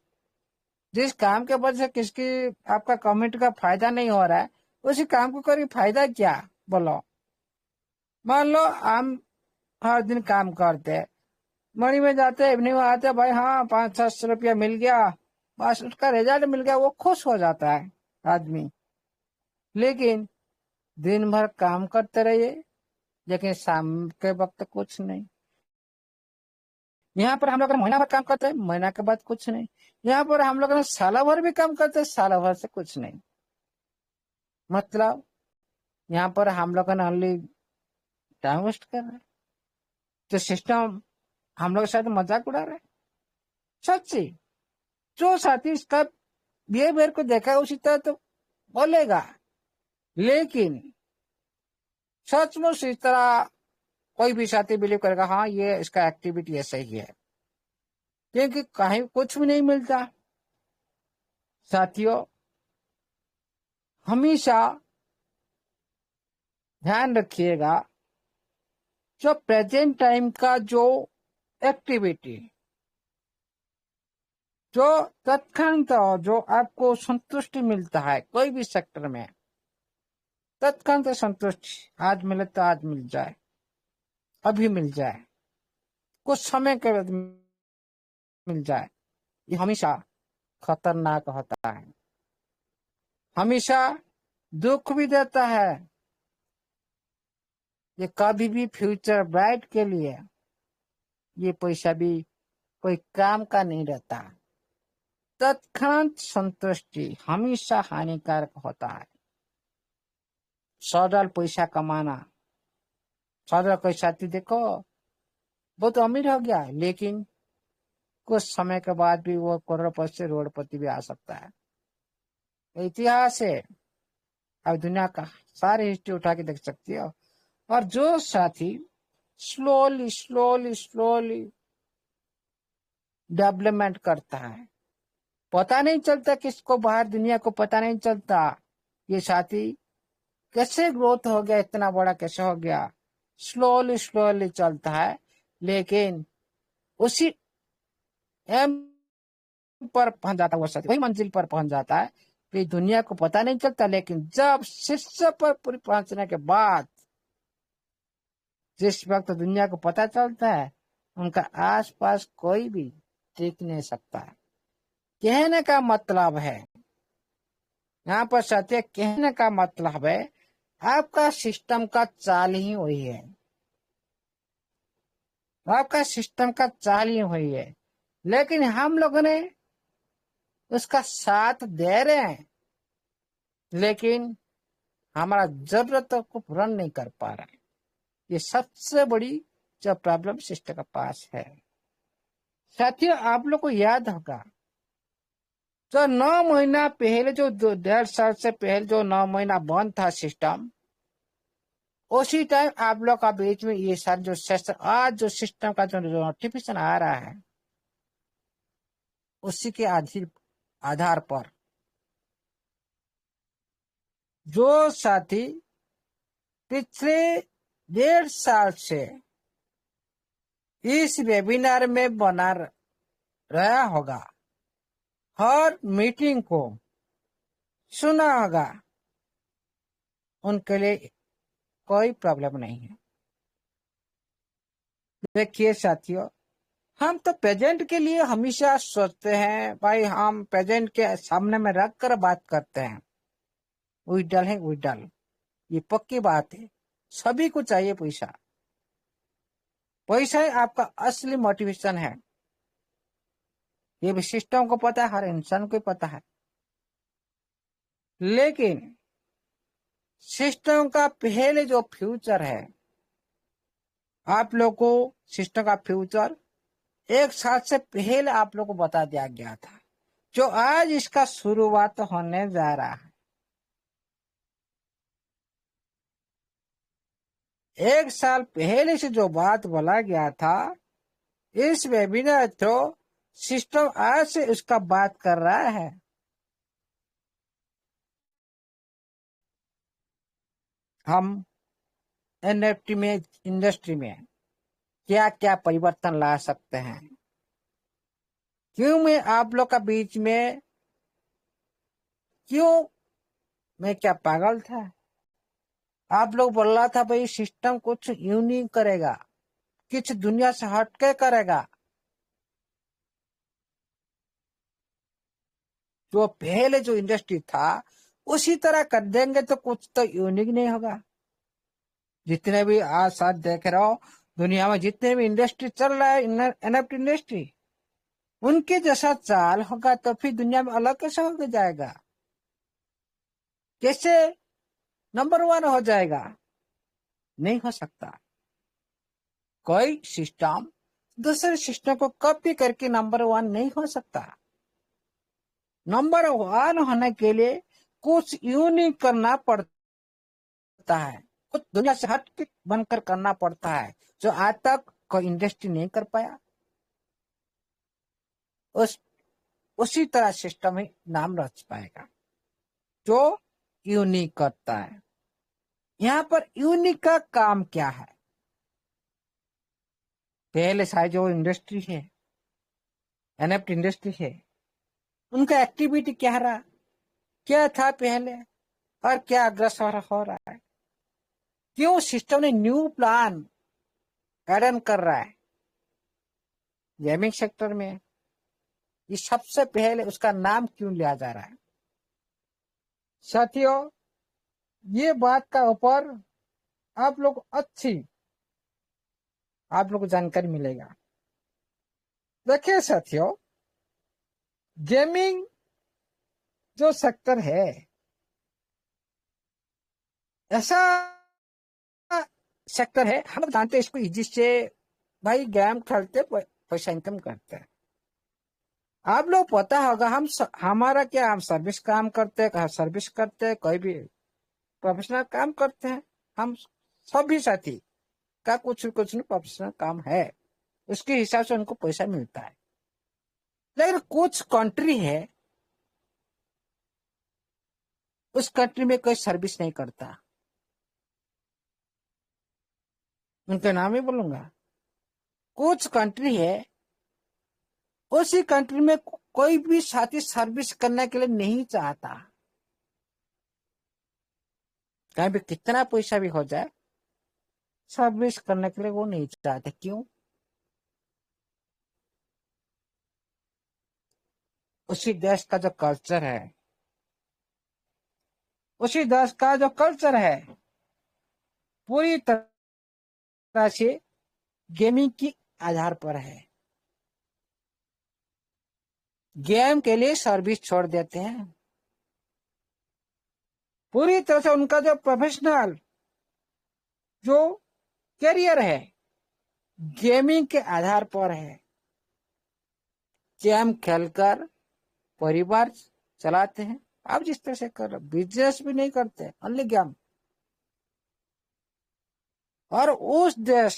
जिस काम के वजह से किसकी आपका कम्युनिटी का फायदा नहीं हो रहा है, उसी काम को करी फायदा क्या? बोलो। मान लो हम हर दिन काम करते हैं, मॉर्निंग में जाते, इवनिंग में आते, भाई हाँ 500-700 रुपया मिल गया, बस उसका रिजल्ट मिल गया, वो खुश हो जाता है आदमी। लेकिन दिन भर काम करते रहिए, लेकिन शाम के वक्त कुछ नहीं। यहाँ पर हम लोग महीना भर काम करते हैं, महीना के बाद कुछ नहीं। यहाँ पर हम लोग साल भर भी काम करते हैं, साल भर से कुछ नहीं। मतलब यहाँ पर हम लोग ओनली टाइम वेस्ट कर रहे हैं। तो सिस्टम हम लोग शायद मजाक उड़ा रहे हैं। सच्ची, जो साथी इसका बिहेवियर को देखा उसी तरह तो बोलेगा, लेकिन सचमुच इस तरह कोई भी साथी बिलीव करेगा हाँ ये इसका एक्टिविटी ऐसा ही है, क्योंकि कहीं कुछ भी नहीं मिलता। साथियों, हमेशा ध्यान रखिएगा, जो प्रेजेंट टाइम का जो एक्टिविटी, जो तत्कालीन जो आपको संतुष्टि मिलता है कोई भी सेक्टर में, तत्कालीन संतुष्टि, आज मिले तो आज मिल जाए, अभी मिल जाए, कुछ समय के बाद मिल जाए, ये हमेशा खतरनाक होता है। हमेशा दुख भी देता है। ये कभी भी फ्यूचर ब्राइट के लिए ये पैसा भी कोई काम का नहीं रहता। तत्काल संतुष्टि हमेशा हानिकारक होता है। सरल पैसा कमाना, सरल कोई साथी देखो वो तो अमीर हो गया, लेकिन कुछ समय के बाद भी वो करोड़पति से रोडपति भी आ सकता है। इतिहास है, अब दुनिया का सारी हिस्ट्री उठा के देख सकती हो। और जो साथी स्लोली स्लोली स्लोली डेवलपमेंट करता है, पता नहीं चलता किसको, बाहर दुनिया को पता नहीं चलता ये साथी कैसे ग्रोथ हो गया, इतना बड़ा कैसे हो गया, स्लोली स्लोली चलता है, लेकिन उसी एम पर पहुंच जाता है वो साथी, वही मंजिल पर पहुंच जाता है। फिर दुनिया को पता नहीं चलता, लेकिन जब शीर्ष पर पूरी पहुंचने के बाद जिस वक्त दुनिया को पता चलता है, उनका आसपास कोई भी टिक नहीं सकता है। कहने का मतलब है, यहाँ पर सत्य कहने का मतलब है, आपका सिस्टम का चाल ही वही है, आपका सिस्टम का चाल ही वही है, लेकिन हम लोगों ने उसका साथ दे रहे हैं, लेकिन हमारा जरूरतों को पूरा नहीं कर पा रहा है। ये सबसे बड़ी जो प्रॉब्लम सिस्टम के पास है। साथियों, आप लोग को याद होगा जो 9 महीना पहले, जो 1.5 साल से पहले जो 9 महीना बंद था सिस्टम, उसी टाइम आप लोग का बीच में ये सारे जो सेशन, आज जो सिस्टम का जो नोटिफिकेशन आ रहा है, उसी के आधार पर जो साथी पिछले 1.5 साल से इस वेबिनार में बना रहा होगा, हर मीटिंग को सुना होगा, उनके लिए कोई प्रॉब्लम नहीं है। देखिए साथियों, हम तो प्रेजेंट के लिए हमेशा सोचते हैं, भाई हम प्रेजेंट के सामने में रख कर बात करते हैं, विड्रॉल है विड्रॉल, ये पक्की बात है। सभी को चाहिए पैसा, पैसा ही आपका असली मोटिवेशन है। ये भी सिस्टम को पता है, हर इंसान को पता है। लेकिन सिस्टम का पहले जो फ्यूचर है, आप लोग को सिस्टम का फ्यूचर 1 साल से पहले आप लोग को बता दिया गया था, जो आज इसका शुरुआत होने जा रहा है। 1 साल पहले से जो बात बोला गया था, इस वेबिनार थ्रू सिस्टम आज से उसका बात कर रहा है। हम एनएफटी में इंडस्ट्री में क्या क्या परिवर्तन ला सकते हैं। क्यों मैं आप लोग का बीच में, क्यों मैं क्या पागल था? आप लोग बोल रहा था भाई सिस्टम कुछ यूनिक करेगा, कुछ दुनिया से हटके करेगा। जो पहले जो इंडस्ट्री था उसी तरह कर देंगे तो कुछ तो यूनिक नहीं होगा। जितने भी आज साथ देख रहे हो दुनिया में, जितने भी इंडस्ट्री चल रहा है, एनएफटी इंडस्ट्री, उनके जैसा चाल होगा तो फिर दुनिया में अलग कैसे हो जाएगा? कैसे नंबर 1 हो जाएगा? नहीं हो सकता। कोई सिस्टम दूसरे सिस्टम को कॉपी करके नंबर 1 नहीं हो सकता। नंबर 1 होने के लिए कुछ यूनिक करना पड़ता है, कुछ दुनिया से हट के बनकर करना पड़ता है, जो आज तक कोई इंडस्ट्री नहीं कर पाया। उसी तरह सिस्टम ही नाम रच पाएगा जो यूनिक करता है। यहाँ पर यूनिक का काम क्या है? पहले सारे जो इंडस्ट्री है, एनएफटी इंडस्ट्री है, उनका एक्टिविटी क्या रहा, क्या था पहले और क्या अग्रसर हो रहा है? क्यों सिस्टम ने न्यू प्लान एडन कर रहा है गेमिंग सेक्टर में? ये सबसे पहले उसका नाम क्यों लिया जा रहा है? साथियों, ये बात का ऊपर आप लोग को जानकारी मिलेगा। देखिए साथियों, गेमिंग जो सेक्टर है, ऐसा सेक्टर है, हम लोग जानते हैं इसको इजी से, भाई गेम खेलते पैसा इनकम करते हैं। आप लोग पता होगा हमारा क्या, हम सर्विस काम करते हैं, सर्विस करते हैं, कोई भी प्रोफेशनल काम करते हैं। हम सभी साथी का कुछ न प्रोफेशनल काम है, उसके हिसाब से उनको पैसा मिलता है। लेकिन कुछ कंट्री है, उस कंट्री में कोई सर्विस नहीं करता, उनका नाम ही बोलूंगा। कुछ कंट्री है, उसी कंट्री में कोई भी साथी सर्विस करने के लिए नहीं चाहता। कहीं भी कितना पैसा भी हो जाए, सर्विस करने के लिए वो नहीं चाहते। क्यों? उसी देश का जो कल्चर है, उसी देश का जो कल्चर है पूरी तरह से गेमिंग की आधार पर है। गेम के लिए सर्विस छोड़ देते हैं। पूरी तरह से उनका जो प्रोफेशनल जो करियर है गेमिंग के आधार पर है। गेम खेलकर परिवार चलाते हैं। आप जिस तरह से कर बिजनेस भी नहीं करते, ओनली गेम। और उस देश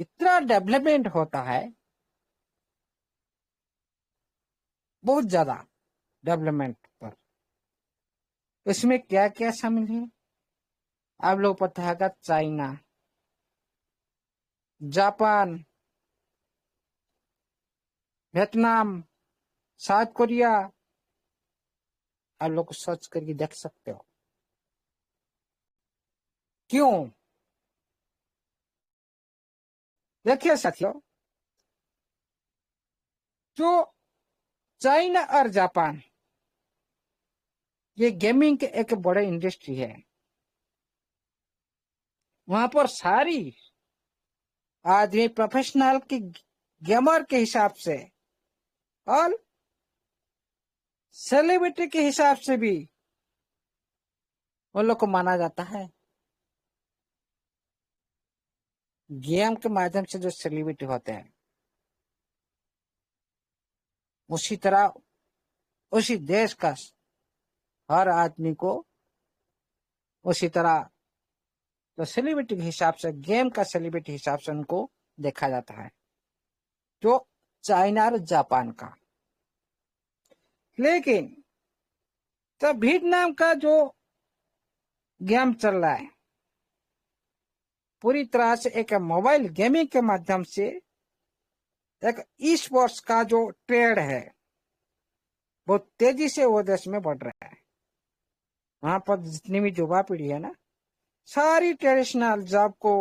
इतना डेवलपमेंट होता है, बहुत ज्यादा डेवलपमेंट पर। इसमें क्या क्या शामिल है आप लोग पता है? China, Japan, Vietnam, south Korea, आप लोग सर्च करके देख सकते हो। क्यों? देखिए साथियों, जो चाइना और जापान, ये गेमिंग के एक बड़े इंडस्ट्री है। वहां पर सारी आदमी प्रोफेशनल की गेमर के हिसाब से और सेलिब्रिटी के हिसाब से भी उन लोग को माना जाता है। गेम के माध्यम से जो सेलिब्रिटी होते हैं, उसी तरह उसी देश का हर आदमी को उसी तरह तो सेलिब्रिटी के हिसाब से, गेम का सेलिब्रिटी हिसाब से उनको देखा जाता है, जो चाइना और जापान का। लेकिन तो वियतनाम का जो गेम चल रहा है, पूरी तरह से एक मोबाइल गेमिंग के माध्यम से एक ई स्पोर्ट्स का जो ट्रेड है, बहुत तेजी से वो देश में बढ़ रहा है। वहां पर जितनी भी युवा पीढ़ी है ना, सारी ट्रेडिशनल जॉब को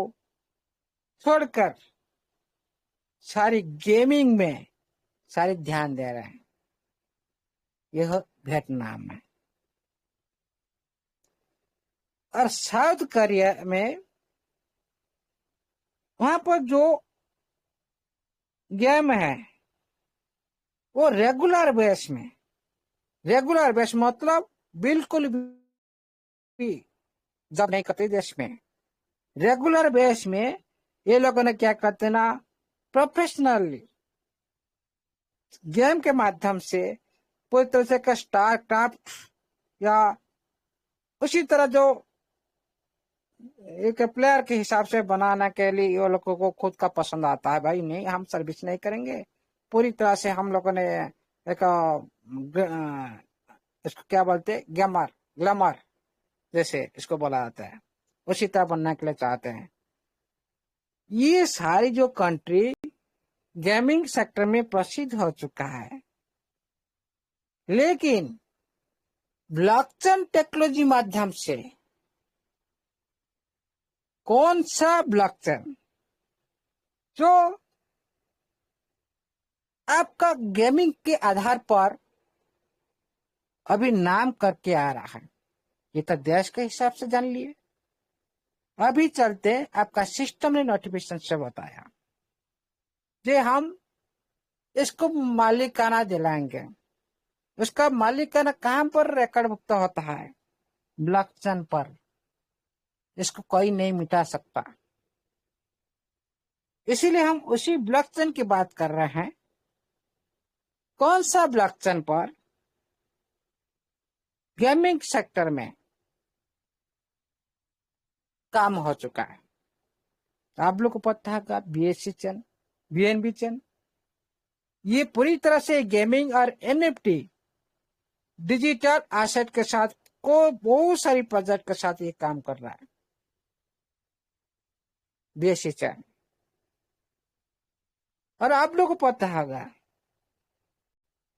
छोड़कर सारी गेमिंग में सारी ध्यान दे रहे हैं। यह वियतनाम है। और साउथ कोरिया में वहां पर जो गेम है वो रेगुलर बेस मतलब बिल्कुल भी जब नहीं करते देश में। रेगुलर बेस में ये लोगों ने क्या करते ना, प्रोफेशनली गेम के माध्यम से पूरी तरह से का स्टारक्राफ्ट या उसी तरह जो एक प्लेयर के हिसाब से बनाने के लिए ये लोगों को खुद का पसंद आता है। भाई नहीं, हम सर्विस नहीं करेंगे, पूरी तरह से हम लोगों ने एक इसको क्या बोलते, ग्लैमर जैसे इसको बोला जाता है, उसी तरह बनने के लिए चाहते हैं। ये सारी जो कंट्री गेमिंग सेक्टर में प्रसिद्ध हो चुका है, लेकिन ब्लॉकचेन टेक्नोलॉजी माध्यम से, कौन सा ब्लॉकचेन जो आपका गेमिंग के आधार पर अभी नाम करके आ रहा है, ये तो देश के हिसाब से जान लिए। अभी चलते आपका सिस्टम ने नोटिफिकेशन से बताया कि हम इसको मालिकाना दिलाएंगे। उसका मालिकाना कहां पर रिकॉर्ड मुक्त होता है? ब्लॉकचेन पर। इसको कोई नहीं मिटा सकता। इसीलिए हम उसी ब्लॉकचेन की बात कर रहे हैं। कौन सा ब्लॉकचेन पर गेमिंग सेक्टर में काम हो चुका है? आप लोग को पता है बीएससी चेन, बीएनबी चेन, ये पूरी तरह से गेमिंग और एनएफटी डिजिटल एसेट के साथ को बहुत सारी प्रोजेक्ट के साथ ये काम कर रहा है। बीएससी चेन, और आप लोग को पता होगा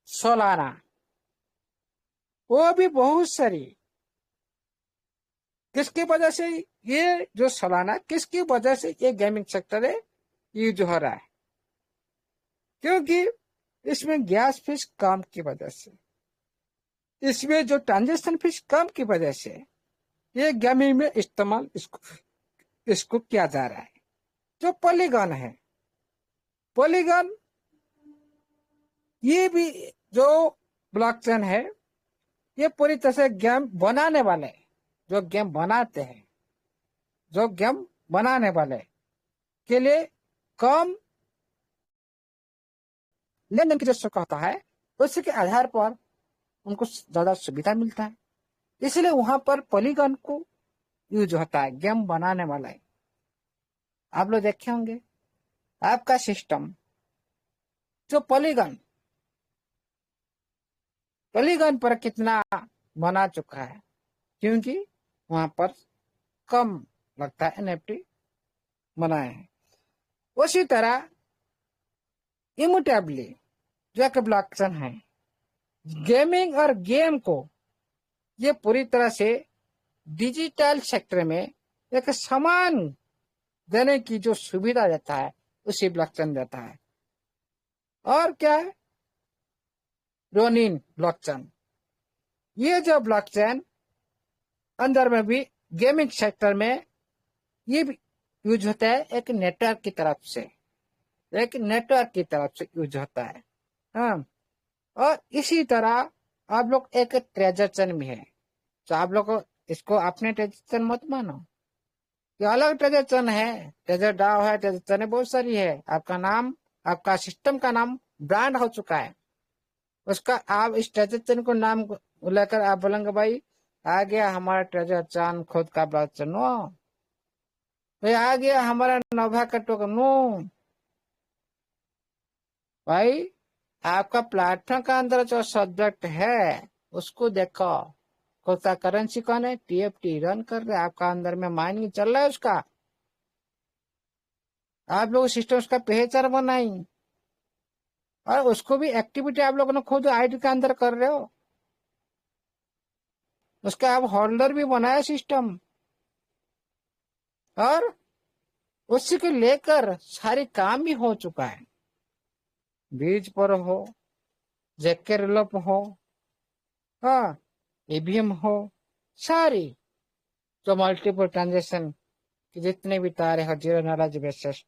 सोलाना, वो भी बहुत सारी, किसकी वजह से ये जो सोलाना, किसकी वजह से ये गेमिंग सेक्टर है यूज हो रहा है? क्योंकि इसमें गैस फीस कम की वजह से, इसमें जो ट्रांजेक्शन फीस कम की वजह से ये गेमिंग में इस्तेमाल इसको किया जा रहा है। जो पॉलीगन है, पॉलीगन ये भी जो ब्लॉकचेन है, ये पूरी तरह से गेम बनाने वाले, जो गेम बनाते हैं, जो गेम बनाने वाले के लिए कम लेन देन की जो होता है, उसी के आधार पर उनको ज्यादा सुविधा मिलता है। इसलिए वहां पर पॉलीगन को यूज होता है गेम बनाने वाला है। आप लोग देखे होंगे आपका सिस्टम जो पॉलीगन पर कितना बना चुका है, क्योंकि वहां पर कम लगता है एनएफटी बनाए हैं। उसी तरह इम्यूटेबली जो एक ब्लॉकचेन है, गेमिंग और गेम को ये पूरी तरह से डिजिटल सेक्टर में एक समान देने की जो सुविधा देता है उसी ब्लॉकचेन देता है। और क्या है? Ronin blockchain. ये जो ब्लॉकचेन अंदर में भी गेमिंग सेक्टर में ये भी यूज होता है, एक नेटवर्क की तरफ से, एक नेटवर्क की तरफ से यूज होता है। हाँ, और इसी तरह आप लोग एक ट्रेजर चेन भी है। तो आप लोग इसको अपने ट्रेजर चेन मत मानो, ये अलग ट्रेजर चेन है। ट्रेजर डाव है, ट्रेजर चेन बहुत सारी है। आपका नाम, आपका सिस्टम का नाम ब्रांड हो चुका है उसका। आप इस ट्रेजर चेन को नाम लेकर आप बोलेंगे भाई आ गया हमारा ट्रेजर चेन, खुद का ब्लॉकचेन। नो भाई, आ गया हमारा नोवा का टोकन। नो भाई, आपका प्लेटफॉर्म का अंदर जो सब्जेक्ट है उसको देखो, खुद का करेंसी कौन है, TFT रन कर रहे हैं, आपका अंदर में माइनिंग चल रहा है उसका। आप लोग सिस्टम उसका पहचान बनाई और उसको भी एक्टिविटी आप लोगों ने खुद आईडी के अंदर कर रहे हो, उसका आप होल्डर भी बनाया सिस्टम। और उसी को लेकर सारी काम भी हो चुका है। बीज पर हो, जेके रिलप हो, हाँ, EVM हो, सारी जो मल्टीपल ट्रांजेक्शन के जितने भी तारे हो, जीरो नॉलेज बेस्ड,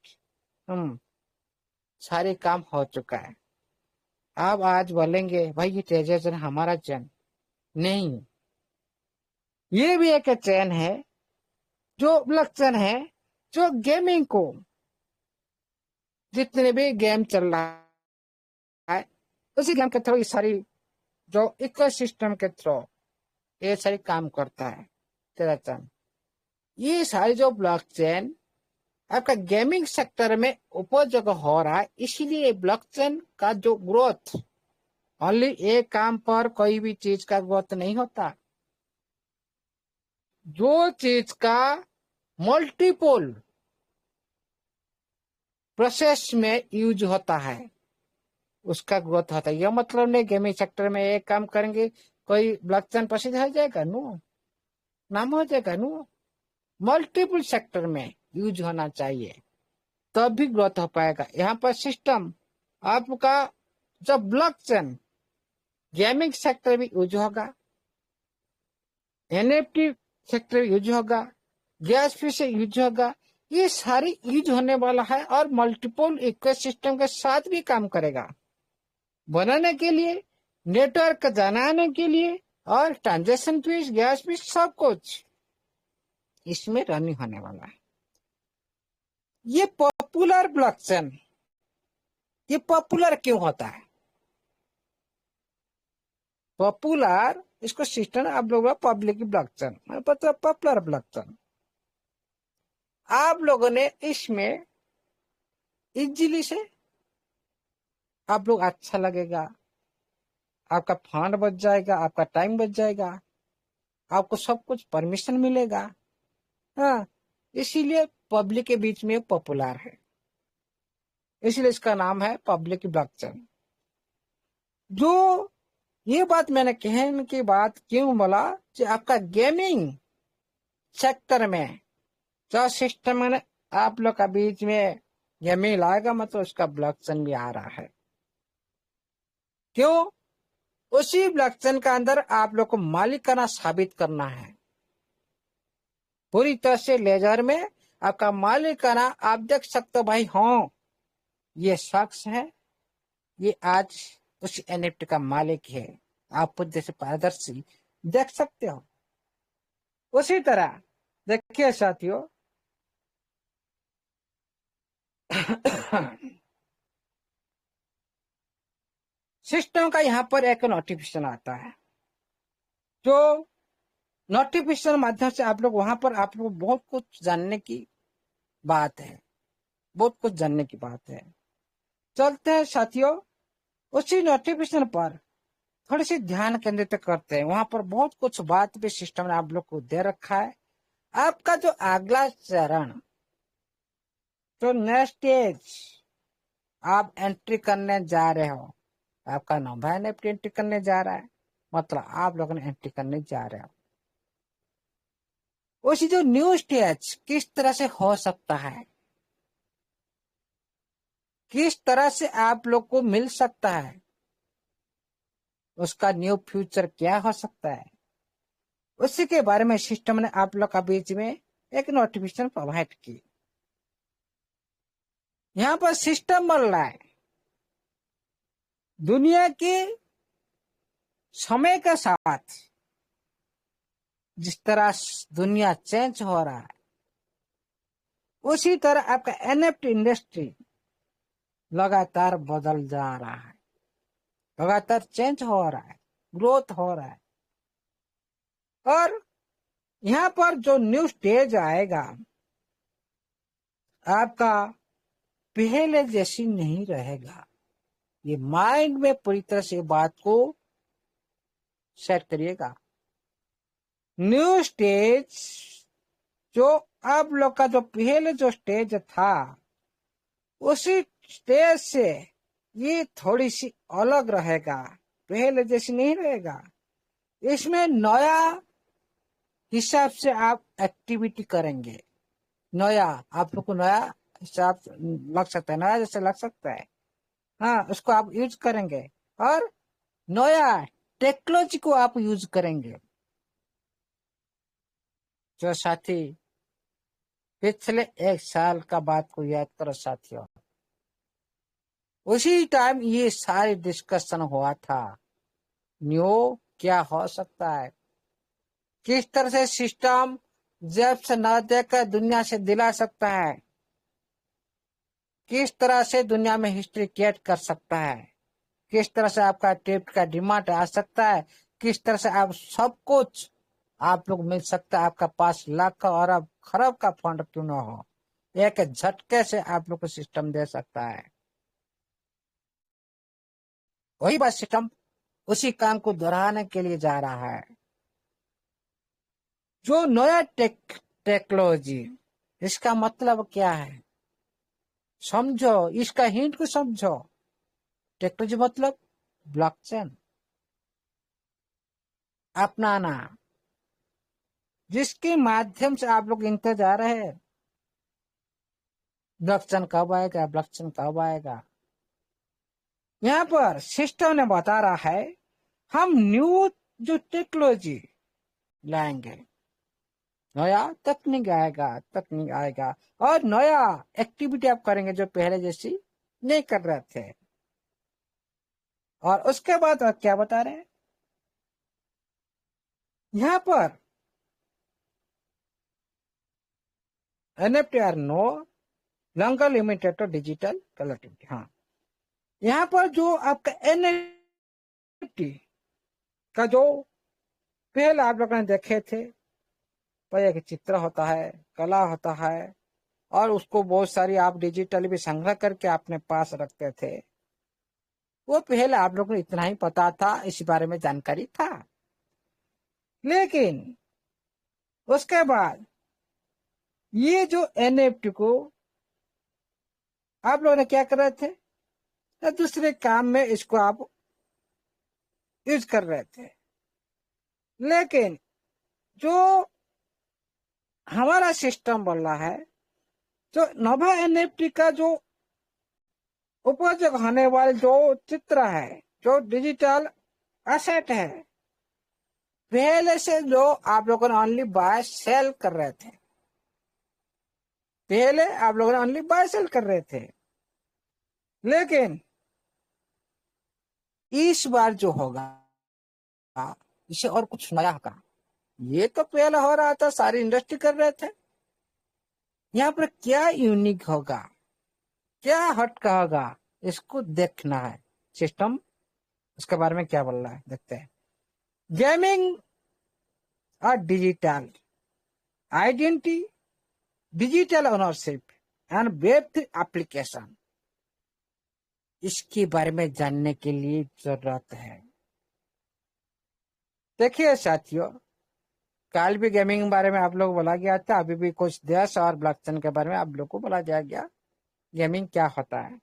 सारे काम हो चुका है। आप आज बोलेंगे भाई ये ट्रेजर चेन हमारा चेन नहीं, ये भी एक चेन है जो ब्लॉकचेन है, जो गेमिंग को, जितने भी गेम चल रहा है उसी गेम के थ्रू ये सारी जो इकोसिस्टम के थ्रू ये सारी काम करता है ट्रेजर चेन। ये सारी जो ब्लॉकचेन आपका गेमिंग सेक्टर में उपयोग हो रहा है, इसीलिए ब्लॉकचेन का जो ग्रोथ ओनली एक काम पर कोई भी चीज का ग्रोथ नहीं होता। जो चीज का मल्टीपल प्रोसेस में यूज होता है उसका ग्रोथ होता है। यह मतलब नहीं गेमिंग सेक्टर में एक काम करेंगे कोई ब्लॉकचेन प्रसिद्ध हो जाएगा, नो, नाम हो जाएगा, नो। मल्टीपल सेक्टर में यूज होना चाहिए तब भी ग्रोथ हो पाएगा। यहाँ पर सिस्टम आपका जब ब्लॉकचेन गेमिंग सेक्टर भी यूज होगा, NFT सेक्टर यूज होगा, गैस फी से यूज होगा, ये सारी यूज होने वाला है और मल्टीपल इकोसिस्टम के साथ भी काम करेगा बनाने के लिए, नेटवर्क बनाने के लिए, और ट्रांजेक्शन फीस, गैस फीस, सब कुछ इसमें रनिंग होने वाला है। ये पॉपुलर ब्लॉकचेन, ये पॉपुलर क्यों होता है? पॉपुलर इसको सिस्टम आप लोग पब्लिक ब्लॉकचेन मतलब पॉपुलर ब्लॉकचेन। आप लोगों ने इसमें इजीली से आप लोग अच्छा लगेगा, आपका फंड बच जाएगा, आपका टाइम बच जाएगा, आपको सब कुछ परमिशन मिलेगा। हाँ, इसीलिए पब्लिक के बीच में पॉपुलर है, इसलिए इसका नाम है पब्लिक ब्लॉकचेन। जो ये बात मैंने कहने की बात क्यों बोला कि आपका गेमिंग सेक्टर में जो सिस्टम है आप लोग का बीच में गेमिंग लाएगा, मतलब उसका ब्लॉकचेन भी आ रहा है। क्यों? उसी ब्लॉकचेन का अंदर आप लोग को मालिकाना साबित करना है पूरी तरह से। लेजर में आपका मालिकाना आप देख सकते हो भाई, हाँ ये शख्स है, ये आज उस NFT का मालिक है, आप खुद जैसे पारदर्शी देख सकते हो। उसी तरह देखिए साथियों, सिस्टम का यहाँ पर एक नोटिफिकेशन आता है, जो नोटिफिकेशन माध्यम से आप लोग वहां पर आप लोग बहुत कुछ जानने की बात है, बहुत कुछ जानने की बात है। चलते हैं साथियों, उसी नोटिफिकेशन पर थोड़ी सी ध्यान केंद्रित करते हैं। वहां पर बहुत कुछ बात भी सिस्टम ने आप लोग को दे रखा है। आपका जो अगला चरण, तो नेक्स्ट स्टेज आप एंट्री करने जा रहे हो, आपका नोवा NFT एंट्री करने जा रहा है, मतलब आप लोगों ने एंट्री करने जा रहे हो। उसी जो न्यू स्टेज किस तरह से हो सकता है, किस तरह से आप लोग को मिल सकता है, उसका न्यू फ्यूचर क्या हो सकता है, उसी के बारे में सिस्टम ने आप लोग का बीच में एक नोटिफिकेशन प्रोवाइड की। यहाँ पर सिस्टम बोल रहा है दुनिया के समय के साथ जिस तरह दुनिया चेंज हो रहा है, उसी तरह आपका एनएफटी इंडस्ट्री लगातार बदल जा रहा है, लगातार चेंज हो रहा है, ग्रोथ हो रहा है। और यहाँ पर जो न्यू स्टेज आएगा आपका पहले जैसी नहीं रहेगा। ये माइंड में पूरी तरह से बात को सेट करिएगा। न्यू स्टेज जो आप लोग का जो पहले जो स्टेज था, उसी स्टेज से ये थोड़ी सी अलग रहेगा, पहले जैसी नहीं रहेगा। इसमें नया हिसाब से आप एक्टिविटी करेंगे, नया आप लोग को नया हिसाब लग सकता है, नया जैसे लग सकता है, हाँ उसको आप यूज करेंगे और नया टेक्नोलॉजी को आप यूज करेंगे। जो साथी पिछले 1 साल का बात को याद करो साथियों, उसी टाइम ये सारी डिस्कशन हुआ था न्यू क्या हो सकता है, किस तरह से सिस्टम जब से न देकर दुनिया से दिला सकता है, किस तरह से दुनिया में हिस्ट्री क्रिएट कर सकता है, किस तरह से आपका टिप्स का डिमांड आ सकता है, किस तरह से आप सब कुछ आप लोग मिल सकता है। आपका पास लाख का और अब खरब का फंड क्यों ना हो, एक झटके से आप लोग को सिस्टम दे सकता है। वही बात सिस्टम उसी काम को दोहराने के लिए जा रहा है। जो नया टेक्नोलॉजी, इसका मतलब क्या है समझो, इसका हिंट को समझो। टेक्नोलॉजी मतलब ब्लॉकचेन अपनाना, जिसके माध्यम से आप लोग इंतजार है ब्लॉकचेन कब आएगा, ब्लॉकचेन कब आएगा। यहाँ पर सिस्टम ने बता रहा है हम न्यू जो टेक्नोलॉजी लाएंगे, नया तकनीक आएगा और नया एक्टिविटी आप करेंगे जो पहले जैसी नहीं कर रहे थे। और उसके बाद और क्या बता रहे हैं यहाँ पर, NFT are no longer limited to digital collectivity. हाँ, यहाँ पर जो आपका एनएफटी का जो पहले आप लोगों ने देखे थे, पर एक चित्र होता है, कला होता है, और उसको बहुत सारी आप डिजिटली भी संग्रह करके अपने पास रखते थे। वो पहले आप लोगों को इतना ही पता था, इस बारे में जानकारी था। लेकिन उसके बाद ये जो एनएफटी को आप लोगों ने क्या कर रहे थे, तो दूसरे काम में इसको आप यूज कर रहे थे। लेकिन जो हमारा सिस्टम बोल रहा है, जो नोवा एनएफटी का जो उपयोग होने वाले जो चित्र है, जो डिजिटल एसेट है, पहले से जो आप लोगों ने ओनली बाय सेल कर रहे थे, पहले आप लोगों ने ओनली बाय सेल कर रहे थे। लेकिन इस बार जो होगा इसे और कुछ नया होगा। ये तो पहले हो रहा था, सारी इंडस्ट्री कर रहे थे। यहाँ पर क्या यूनिक होगा, क्या हटका होगा, इसको देखना है। सिस्टम उसके बारे में क्या बोल रहा है, देखते हैं। गेमिंग और digital identity, digital ownership and web application, इसके बारे में जानने के लिए जरूरत है। देखिए साथियों, कल भी गेमिंग के बारे में आप लोग बोला गया था, अभी भी कुछ देश और ब्लॉकचेन के बारे में आप लोग को बोला जाया गया गेमिंग क्या होता है,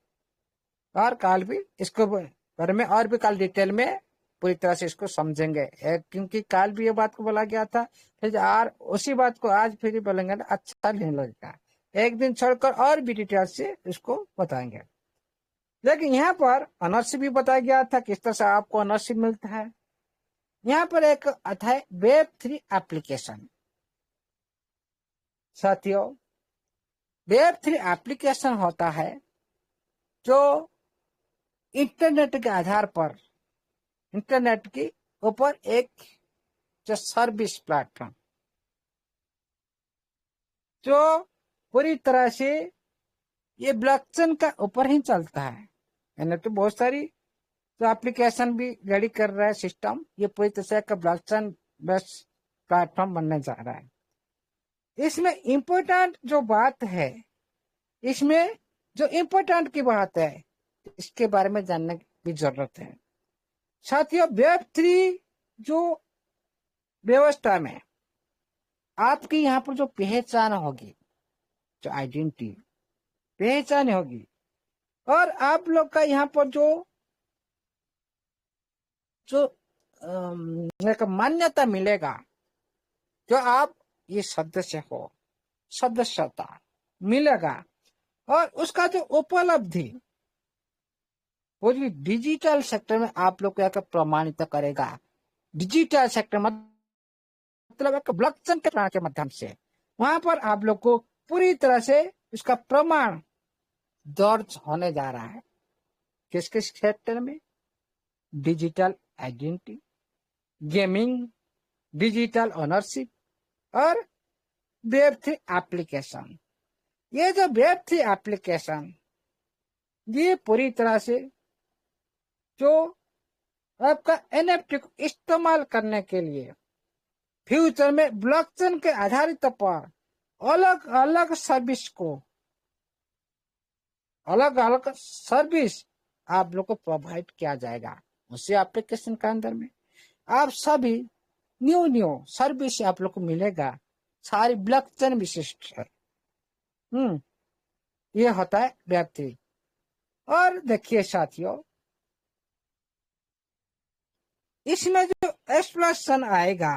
और कल भी इसको बारे में और भी कल डिटेल में पूरी तरह से इसको समझेंगे। क्योंकि कल भी ये बात को बोला गया था, फिर और उसी बात को आज फिर बोलेंगे ना, अच्छा नहीं लगेगा। एक दिन छोड़कर और भी डिटेल से इसको बताएंगे। लेकिन यहाँ पर ऑनरशिप भी बताया गया था, किस तरह से आपको ऑनरशिप मिलता है। यहाँ पर एक आता है Web3 एप्लीकेशन। साथियों, Web3 एप्लीकेशन होता है जो इंटरनेट के आधार पर, इंटरनेट के ऊपर एक जो सर्विस प्लेटफॉर्म जो पूरी तरह से ये ब्लॉकचेन का ऊपर ही चलता है। यानी तो बहुत सारी तो एप्लीकेशन भी रेडी कर रहा है सिस्टम, ये पूरी तरह से एक ब्लॉकचेन बेस्ड प्लेटफॉर्म बनने जा रहा है। इसमें इम्पोर्टेंट जो बात है, इसमें जो इम्पोर्टेंट की बात है, इसके बारे में जानने की जरूरत है। साथियों, Web3 जो व्यवस्था में आपकी यहाँ पर जो पहचान होगी, जो आइडेंटिटी पहचान होगी, और आप लोग का यहाँ पर जो जो एक मान्यता मिलेगा, जो आप ये सदस्य हो, सदस्यता मिलेगा, और उसका जो उपलब्धि पूरी डिजिटल सेक्टर में आप लोग को प्रमाणित करेगा। डिजिटल सेक्टर मतलब एक ब्लॉकचेन के माध्यम से वहां पर आप लोग को पूरी तरह से इसका प्रमाण दर्ज होने जा रहा है। किस किस क्षेत्र में? Digital identity, gaming, digital ownership और Web3 एप्लीकेशन। ये जो Web3 एप्लीकेशन, ये पूरी तरह से जो आपका NFT को इस्तेमाल करने के लिए फ्यूचर में ब्लॉकचेन के आधारित पर अलग अलग सर्विस को, अलग अलग सर्विस आप लोग को प्रोवाइड किया जाएगा। उसी एप्लीकेशन के अंदर में आप सभी न्यू सर्विस आप लोग को मिलेगा, सारी ब्लॉकचेन विशिष्ट है। ये होता है Web3। और देखिए साथियों, इसमें जो एक्सप्लोरेशन आएगा,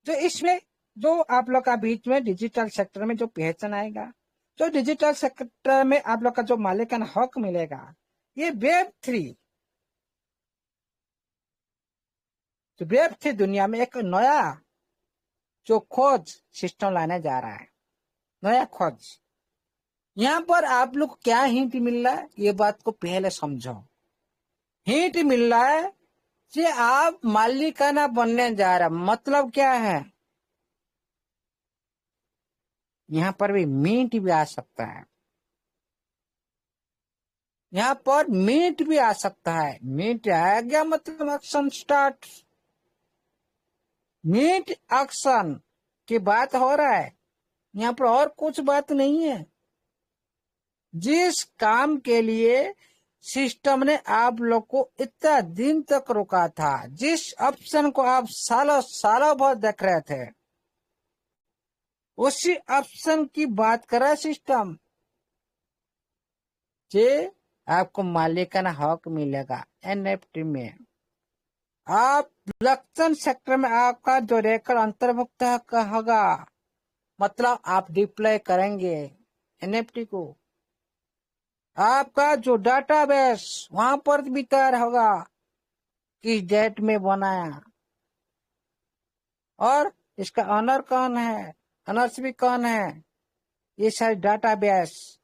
जो इसमें जो आप लोग का बीच में डिजिटल सेक्टर में जो पहचान आएगा, जो डिजिटल सेक्टर में आप लोग का जो मालिकाना हक मिलेगा, ये Web3 तो Web3 दुनिया में एक नया जो खोज सिस्टम लाने जा रहा है। नया खोज, यहाँ पर आप लोग क्या हिंट मिल रहा है, ये बात को पहले समझो। हिंट मिल रहा है कि आप मालिकाना बनने जा रहा, मतलब क्या है? यहाँ पर भी मिंट भी आ सकता है, यहाँ पर मिंट भी आ सकता है। मिंट आ गया मतलब एक्शन स्टार्ट, मिंट एक्शन की बात हो रहा है। यहाँ पर और कुछ बात नहीं है। जिस काम के लिए सिस्टम ने आप लोग को इतना दिन तक रोका था, जिस ऑप्शन को आप सालों सालों भर देख रहे थे, उसी ऑप्शन की बात कर रहा है सिस्टम। जे आपको मालिकाना हक मिलेगा NFT में। आप ब्लॉकचेन सेक्टर में आपका जो रिकॉर्ड अंतर्भुक्त होगा, मतलब आप डिप्लॉय करेंगे NFT को, आपका जो डाटाबेस वहां पर भी तैयार होगा, किस डेट में बनाया, और इसका ऑनर कौन है, ऑनर्स भी कौन है, ये सारे डाटाबेस,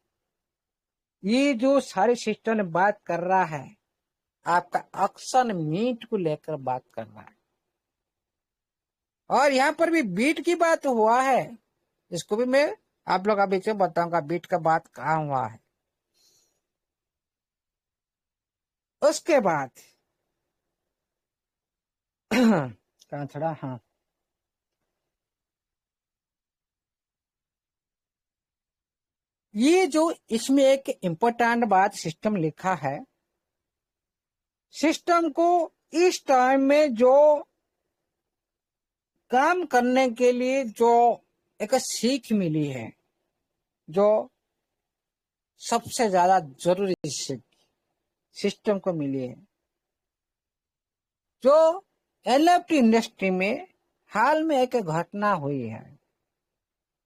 ये जो सारे सिस्टम में बात कर रहा है, आपका ऑक्शन मीट को लेकर बात कर रहा है। और यहाँ पर भी बीट की बात हुआ है, इसको भी मैं आप लोग अभी से बताऊंगा बीट का बात कहाँ हुआ है। उसके बाद कहाँ छड़ा, हाँ, ये जो इसमें एक इम्पोर्टेंट बात सिस्टम लिखा है, सिस्टम को इस टाइम में जो काम करने के लिए जो एक सीख मिली है, जो सबसे ज्यादा जरूरी सीख सिस्टम को मिली है, जो एनएफटी इंडस्ट्री में हाल में एक घटना हुई है,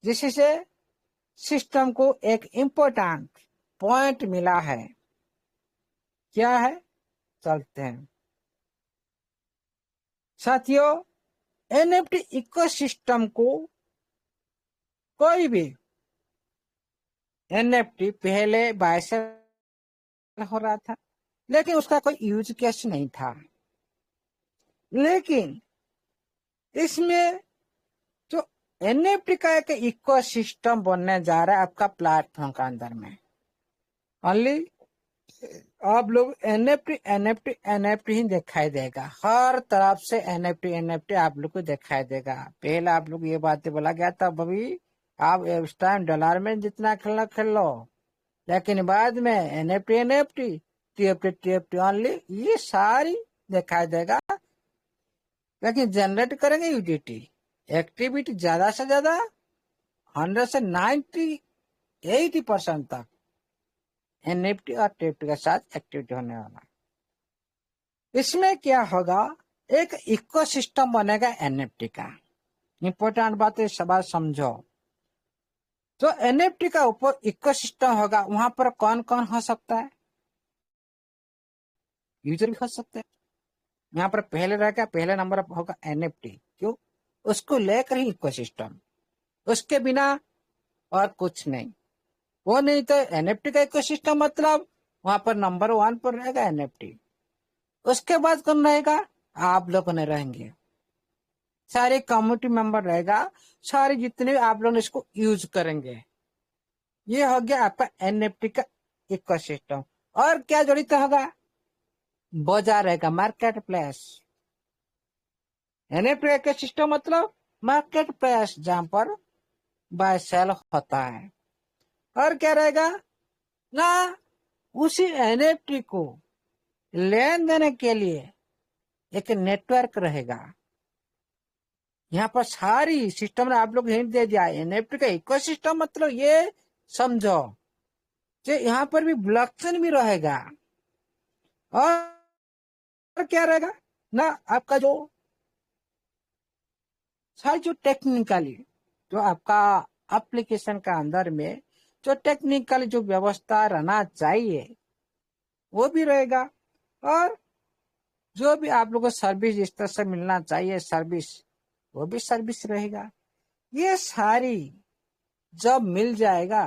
जिससे सिस्टम को एक इम्पोर्टेंट पॉइंट मिला है। क्या है, चलते हैं साथियों। एनएफटी इकोसिस्टम को कोई भी एनएफटी पहले बाय सेल हो रहा था, लेकिन उसका कोई यूज केस नहीं था। लेकिन इसमें जो एनएफटी का एक इकोसिस्टम बनने जा रहा है आपका प्लेटफॉर्म का अंदर में, ओनली आप लोग एनएफटी एनएफटी एनएफटी ही दिखाई देगा, हर तरफ से एनएफटी एनएफटी आप लोग को दिखाई देगा। पहले आप लोग ये बातें बोला गया था, अभी आप इस टाइम डॉलर में जितना खेलना खेल लो, लेकिन बाद में NFT NFT TFT TFT only ये सारी दिखाई देगा। लेकिन जनरेट करेंगे यूडीटी, एक्टिविटी ज्यादा से ज्यादा 100 से 80% तक एनएफटी और टीएफटी के साथ एक्टिविटी होने वाला। इसमें क्या होगा, एक इकोसिस्टम बनेगा एनएफटी का। इंपॉर्टेंट बात है, सब समझो। जो एनएफटी का ऊपर इकोसिस्टम होगा, वहां पर कौन कौन हो सकता है, यूजर भी हो सकते हैं। यहाँ पर पहले रहेगा, पहले नंबर पर होगा एनएफटी, क्यों, उसको लेकर ही इकोसिस्टम, उसके बिना और कुछ नहीं। वो नहीं तो एनएफटी का इकोसिस्टम मतलब वहां पर नंबर 1 पर रहेगा एनएफटी। उसके बाद कौन रहेगा, आप लोग ने रहेंगे, सारे कम्युनिटी मेंबर रहेगा, सारे जितने आप लोग इसको यूज करेंगे। ये हो गया आपका एनएफटी का इकोसिस्टम। और क्या जड़ित होगा, बाजार रहेगा, मार्केट प्लेस। एनएफटी इकोसिस्टम मतलब मार्केट प्लेस, जहां पर बाय सेल होता है। और क्या रहेगा ना, उसी एनएफटी को लेन देने के लिए एक नेटवर्क रहेगा। यहाँ पर सारी सिस्टम ने आप लोग हिंट दे दिया, एनएफटी का इकोसिस्टम मतलब ये समझो कि यहाँ पर भी ब्लॉकचेन भी रहेगा। और क्या रहेगा ना, आपका जो सारी जो टेक्निकली जो आपका एप्लीकेशन का अंदर में जो टेक्निकल जो व्यवस्था रहना चाहिए वो भी रहेगा। और जो भी आप लोगों को सर्विस इस तरह से मिलना चाहिए, सर्विस, वो भी सर्विस रहेगा। ये सारी जब मिल जाएगा,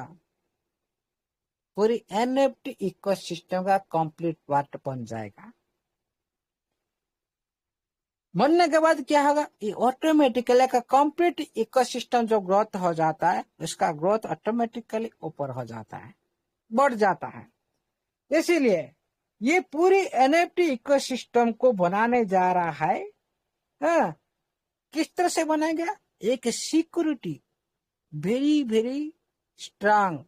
पूरी एनएफटी इकोसिस्टम का कंप्लीट पार्ट बन जाएगा। बनने के बाद क्या होगा, ये ऑटोमेटिकली का कंप्लीट इकोसिस्टम जो ग्रोथ हो जाता है, उसका ग्रोथ ऑटोमेटिकली ऊपर हो जाता है, बढ़ जाता है। इसीलिए ये पूरी एनएफटी इकोसिस्टम को बनाने जा रहा है। हाँ, किस तरह से बनाएगा, एक security, very very strong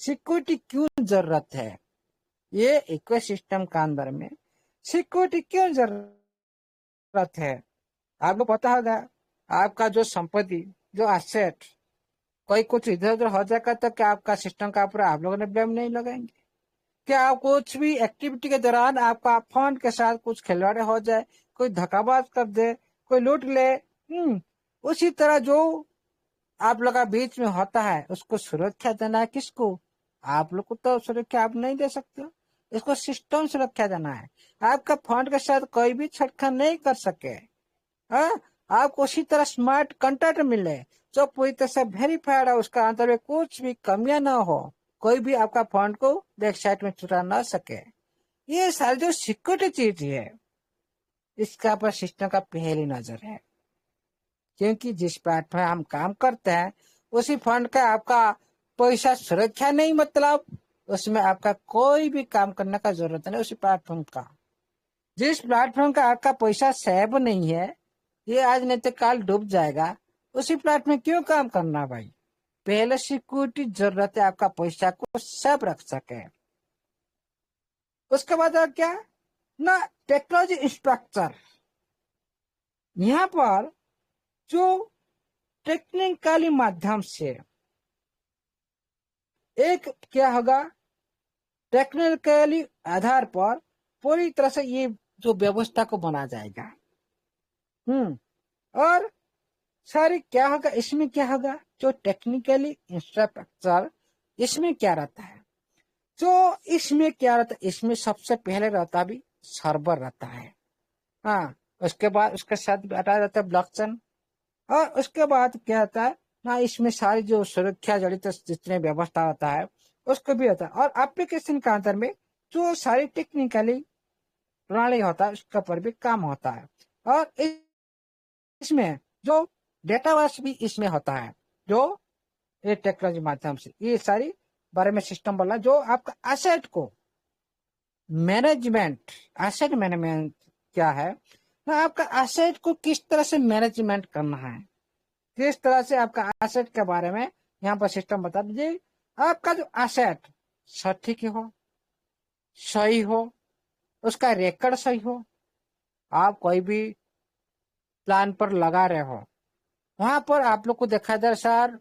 security क्यों जरूरत है, ये इकोसिस्टम का अंदर में सिक्योरिटी क्यों जरूरत है। आपको पता होगा, आपका जो संपत्ति, जो एसेट, कोई कुछ इधर उधर हो जाएगा तो क्या आपका सिस्टम का ऊपर आप लोगों ने ब्लेम नहीं लगाएंगे? क्या आप कुछ भी एक्टिविटी के दौरान आपका फंड के साथ कुछ खिलवाड़ हो जाए, कोई धक्काबाज कर दे, कोई लूट ले, उसी तरह जो आप लोग का बीच में होता है, उसको सुरक्षा देना है किसको, आप लोग को तो सुरक्षा आप नहीं दे सकते, इसको सिस्टम सुरक्षा देना है। आपका फंड के साथ कोई भी छेड़खानी नहीं कर सके। आपको उसी तरह स्मार्ट कंट्रैक्ट मिले जो पूरी तरह से वेरीफाइड है, उसका अंदर में कुछ भी कमियां ना हो, कोई भी आपका फंड को बैक साइड में चुरा ना सके। ये सारी जो सिक्योरिटी चीज है, इसका पर सिस्टम का पहली नजर है। क्योंकि जिस प्लेटफॉर्म हम काम करते हैं, उसी फंड का आपका पैसा सुरक्षा नहीं, मतलब उसमें आपका कोई भी काम करने का जरूरत नहीं। उसी प्लेटफॉर्म का, जिस प्लेटफॉर्म का आपका पैसा सेव नहीं है, ये आज नहीं तो कल डूब जाएगा, उसी प्लेटफॉर्म में क्यों काम करना भाई। पहले सिक्योरिटी जरूरत है, आपका पैसा को सेव रख सके। उसके बाद और क्या ना, टेक्नोलॉजी स्ट्रक्चर, यहाँ पर जो टेक्निकली माध्यम से एक क्या होगा, टेक्निकली आधार पर पूरी तरह से ये जो व्यवस्था को बना जाएगा। और सारी क्या होगा, इसमें क्या होगा, जो टेक्निकली इंफ्रास्ट्रक्चर इसमें क्या रहता है, जो इसमें क्या रहता है, इसमें सबसे पहले रहता भी सर्वर रहता है। हाँ, उसके बाद उसके साथ भी आता रहता है ब्लॉकचेन, और उसके बाद क्या होता है ना, इसमें सारी जो सुरक्षा जड़ित जितने व्यवस्था होता है उसको भी होता है, और एप्लीकेशन के अंदर में जो सारी टेक्निकली प्रणाली होता है उसके ऊपर भी काम होता है। और इसमें जो डेटाबेस भी इसमें होता है, जो ये टेक्नोलॉजी माध्यम से ये सारी बारे में सिस्टम बोला, जो आपका एसेट को मैनेजमेंट, एसेट मैनेजमेंट क्या है ना, आपका एसेट को किस तरह से मैनेजमेंट करना है, किस तरह से आपका एसेट के बारे में यहाँ पर सिस्टम बता दीजिए। आपका जो एसेट सटीक हो, सही हो, उसका रिकॉर्ड सही हो, आप कोई भी प्लान पर लगा रहे हो, वहां पर आप लोग को देखा जाए सर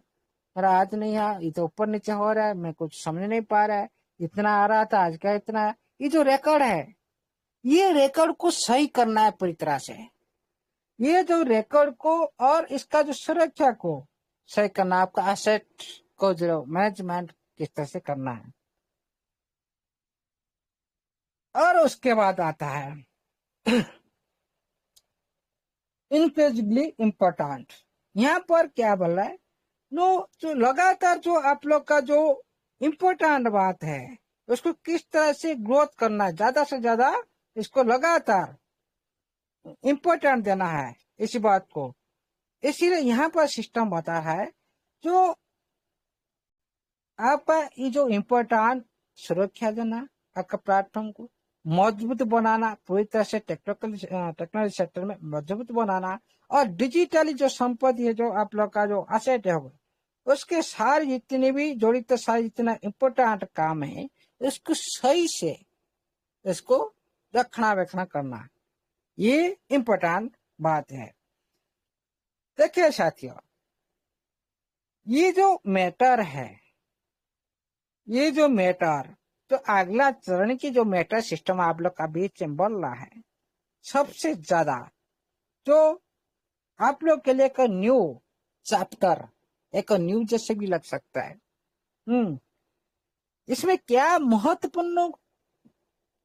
मेरा आज नहीं है, ये तो ऊपर नीचे हो रहा है, मैं कुछ समझ नहीं पा रहा है, इतना आ रहा था आज का इतना है। ये जो रिकॉर्ड है, ये रिकॉर्ड को सही करना है पूरी तरह से, ये जो रिकॉर्ड को और इसका जो सुरक्षा को सही करना, आपका एसेट को जो मैनेजमेंट किस तरह से करना है। और उसके बाद आता है इनक्रेडिबली इम्पोर्टेंट, यहाँ पर क्या बोल रहा है, नो जो लगातार जो आप लोग का जो इम्पोर्टेंट बात है उसको किस तरह से ग्रोथ करना है, ज्यादा से ज्यादा इसको लगातार इम्पोर्टेंट देना है इस बात को। इसीलिए यहाँ पर सिस्टम बता है जो आपका ये जो इम्पोर्टेंट सुरक्षा देना, आपका प्लेटफॉर्म को मजबूत बनाना, पूरी तरह से टेक्नोलॉजी सेक्टर में मजबूत बनाना, और डिजिटली जो संपत्ति है, जो आप लोग का जो एसेट है उसके सारे जितने भी जड़ित सारे जितना इम्पोर्टेंट काम है उसको सही से इसको रखना वेखना करना, ये इम्पोर्टेंट बात है। देखिए साथियों, ये जो मैटर है, ये जो मैटर तो अगला चरण की जो मैटर सिस्टम आप लोग का बीच में बोल रहा है, सबसे ज्यादा जो आप लोग के लिए एक न्यू चैप्टर, एक न्यू जैसे भी लग सकता है। इसमें क्या महत्वपूर्ण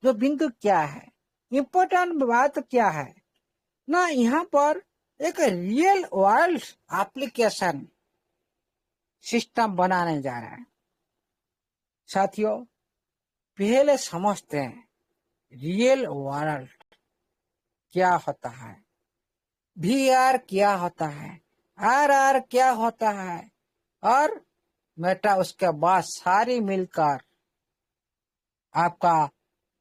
जो बिंदु क्या है, इम्पोर्टेंट बात क्या है ना, यहाँ पर एक रियल वर्ल्ड एप्लीकेशन सिस्टम बनाने जा रहा है। साथियों, पहले समझते हैं रियल वर्ल्ड क्या होता है, VR क्या होता है, RR क्या होता है, और मेटा उसके बाद सारी मिलकर आपका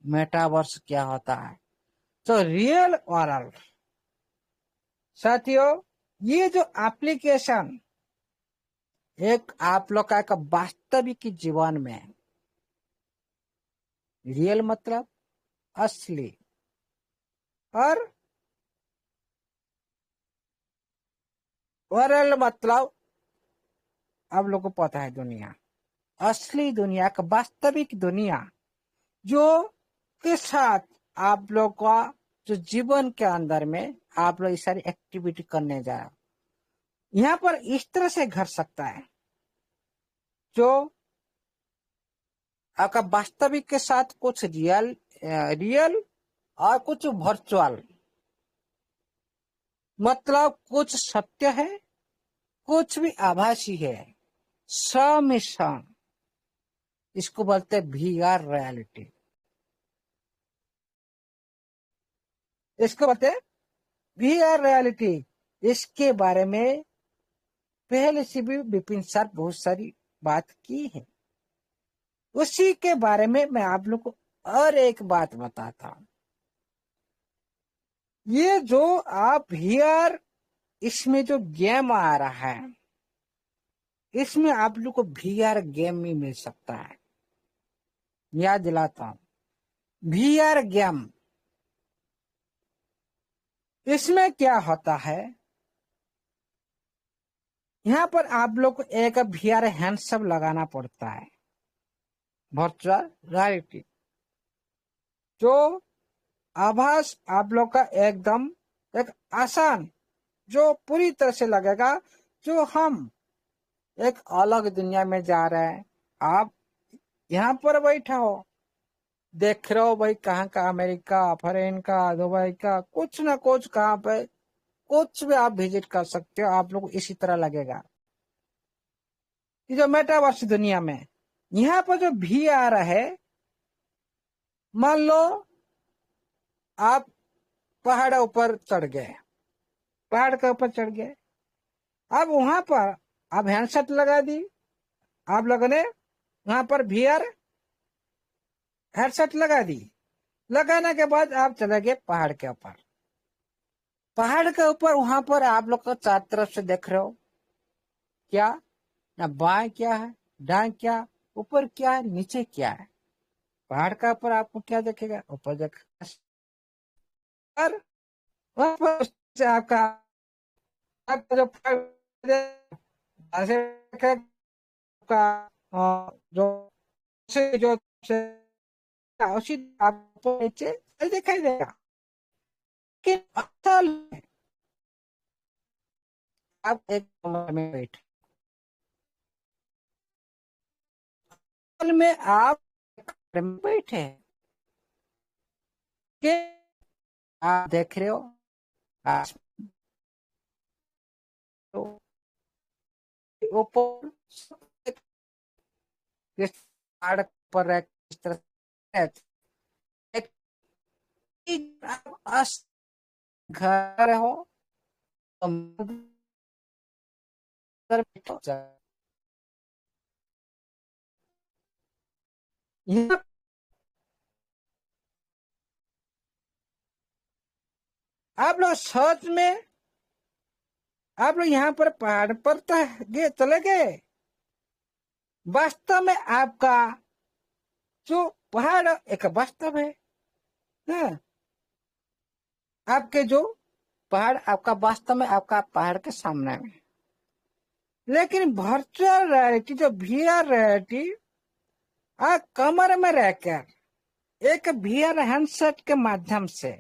मेटावर्स क्या होता है। तो रियल वर्ल्ड साथियों, ये जो एप्लीकेशन एक आप लोग का एक वास्तविक जीवन में, रियल मतलब असली, और वर्ल्ड मतलब आप लोग को पता है दुनिया, असली दुनिया का वास्तविक दुनिया जो के साथ आप लोग का जो जीवन के अंदर में आप लोग इस सारी एक्टिविटी करने जा रहे हो, यहाँ पर इस तरह से घट सकता है जो आपका वास्तविक के साथ कुछ रियल और कुछ वर्चुअल, मतलब कुछ सत्य है, कुछ भी आभासी है, समिश्रण, इसको बोलते हैं VR रियलिटी, इसको बोलते हैं VR रियलिटी। इसके बारे में पहले से भी विपिन सर बहुत सारी बात की है, उसी के बारे में मैं आप लोग को और एक बात बताता हूं। ये जो आप VR इसमें जो गेम आ रहा है, इसमें आप लोग को VR गेम भी मिल सकता है। याद दिलाता हूं, VR गेम, इसमें क्या होता है, यहाँ पर आप लोग को एक VR हैंडसअप लगाना पड़ता है, वर्चुअल रियलिटी, जो आभास आप लोग का एकदम एक आसान, जो पूरी तरह से लगेगा जो हम एक अलग दुनिया में जा रहे हैं। आप यहाँ पर बैठा हो, देख रहे हो भाई कहाँ का, अमेरिका, फॉरेन का, दुबई का, कुछ ना कुछ कहाँ पे कुछ भी आप विजिट कर सकते हो। आप लोग इसी तरह लगेगा। ये जो मेटावर्स दुनिया में, यहाँ पर जो भी आ रहा है, मान लो आप पहाड़ ऊपर चढ़ गए, पहाड़ के ऊपर चढ़ गए, अब वहां पर आप हैंडसेट लगा दी, आप लोगों ने वहां पर VR हेडसेट लगा दी। लगाने के बाद आप चले गए पहाड़ के ऊपर। पहाड़ के ऊपर वहां पर आप लोग को चार तरफ से देख रहे हो, क्या ना बाएं क्या है, दाएं क्या, ऊपर क्या है, नीचे क्या है। पहाड़ का ऊपर आपको क्या देखेगा, ऊपर देखेगा, और वहां पर से आपका जो ऐसे का जो से जो से उसी आपको नीचे दिखाई देगा। लेकिन असल में आप एक कमरे में बैठे, असल में आप एक कमरे में बैठे हैं, कि आप देख रहे हो तो ऊपर किस पहाड़ पर रह किस तरह से एक आप घर हो तो यहाँ आप लोग सच में आप लोग यहाँ पर पहाड़ पर गए, चले गए। वास्तव में आपका जो पहाड़ एक वास्तव है, हाँ? आपके जो पहाड़ आपका वास्तव में आपका पहाड़ के सामने में, लेकिन वर्चुअल रियलिटी जो VR रियलिटी, आप कमरे में रहकर एक VR हैंडसेट के माध्यम से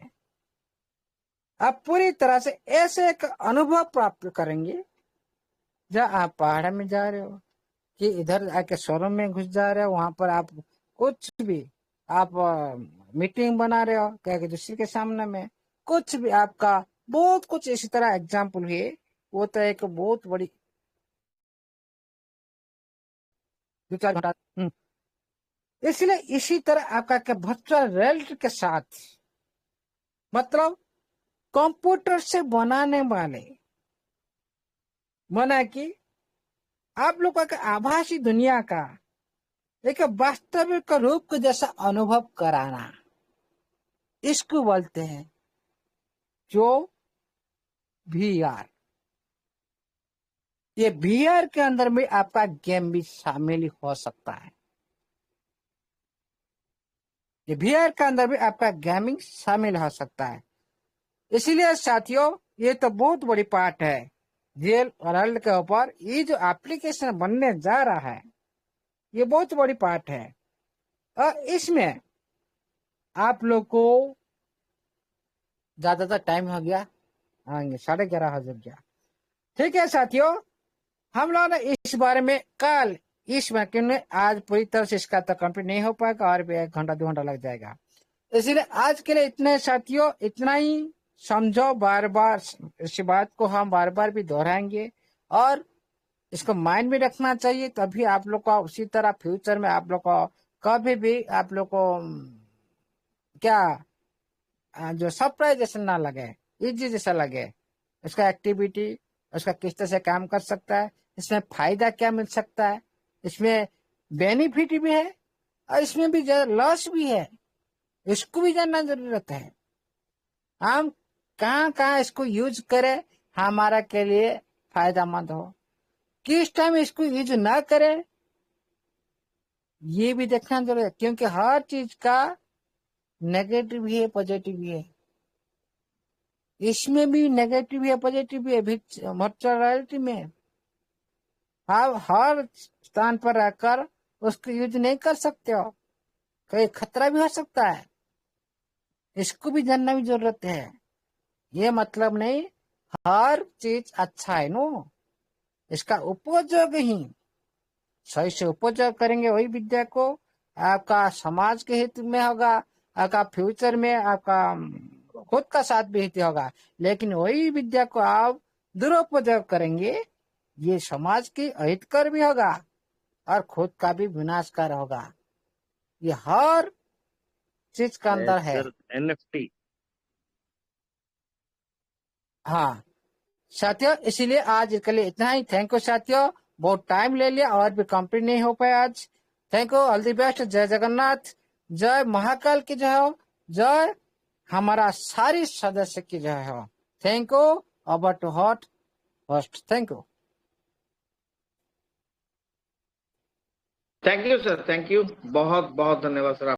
आप पूरी तरह से ऐसे एक अनुभव प्राप्त करेंगे, जहाँ आप पहाड़ में जा रहे हो कि इधर आके शोरूम में घुस जा रहे हो, वहां पर आप कुछ भी आप मीटिंग बना रहे हो क्या कि दूसरे के सामने में, कुछ भी आपका बहुत कुछ इसी तरह एग्जाम्पल हुए। वो तो एक बहुत बड़ी 2-4 घंटा, इसलिए इसी तरह आपका क्या वर्चुअल रियलिटी के साथ, मतलब कंप्यूटर से बनाने वाले बना कि आप लोगों का आभासी दुनिया का एक वास्तविक रूप के जैसा अनुभव कराना, इसको बोलते हैं जो VR। ये VR के अंदर में आपका गेम भी शामिल हो सकता है। ये VR के अंदर भी आपका गेमिंग शामिल हो सकता है। इसीलिए साथियों, ये तो बहुत बड़ी पार्ट है रियल वर्ल्ड के ऊपर। ये जो एप्लीकेशन बनने जा रहा है, ये बहुत बड़ी पार्ट है, और इसमें आप लोग को ज्यादातर टाइम हो गया, 11:30 हो गया। ठीक है साथियों, हम लोग ने इस बारे में कल इस क्योंकि आज पूरी तरह से इसका तो कंप्लीट नहीं हो पाएगा, और भी 1-2 घंटा लग जाएगा। इसलिए आज के लिए इतने साथियों, इतना ही समझो। बार बार इस बात को हम बार बार भी दोहराएंगे, और इसको माइंड में रखना चाहिए, तभी आप लोग को उसी तरह फ्यूचर में आप लोग को कभी भी आप लोग को क्या जो सरप्राइज जैसा ना लगे, इजी जैसा लगे। उसका एक्टिविटी, उसका किस तरह से काम कर सकता है, इसमें फायदा क्या मिल सकता है, इसमें बेनिफिट भी है और इसमें भी लॉस भी है, इसको भी जानना जरूरत है। हम कहाँ कहाँ इसको यूज करें हमारा के लिए फायदेमंद हो, किस टाइम इसको यूज ना करें ये भी देखना जरूरी है, क्योंकि हर चीज का नेगेटिव भी है, पॉजिटिव भी है। इसमें भी नेगेटिव भी है, पॉजिटिव भी है। वर्चुअल रियलिटी में आप हर स्थान पर रहकर उसको यूज नहीं कर सकते हो, कहीं खतरा भी हो सकता है, इसको भी जानना भी जरूरत है। ये मतलब नहीं हर चीज अच्छा है नो, इसका उपयोग ही सही से उपयोग करेंगे वही विद्या को आपका समाज के हित में होगा, आपका फ्यूचर में आपका खुद का साथ भी हित होगा। लेकिन वही विद्या को आप दुरुपयोग करेंगे ये समाज की अहितकर भी होगा और खुद का भी विनाशकार होगा। ये हर चीज का अंदर है। Sir NFT। हाँ साथियों, इसीलिए आज के लिए इतना ही। थैंक यू साथियों, बहुत टाइम ले लिया और भी कंप्लीट नहीं हो पाया आज। Thank you, all the best. जय जगन्नाथ, जय महाकाल की जय हो, जय हमारा सारी सदस्य की जय हो। Thank you. Over to hot first. Thank you. Thank you sir, thank you, बहुत बहुत धन्यवाद सर।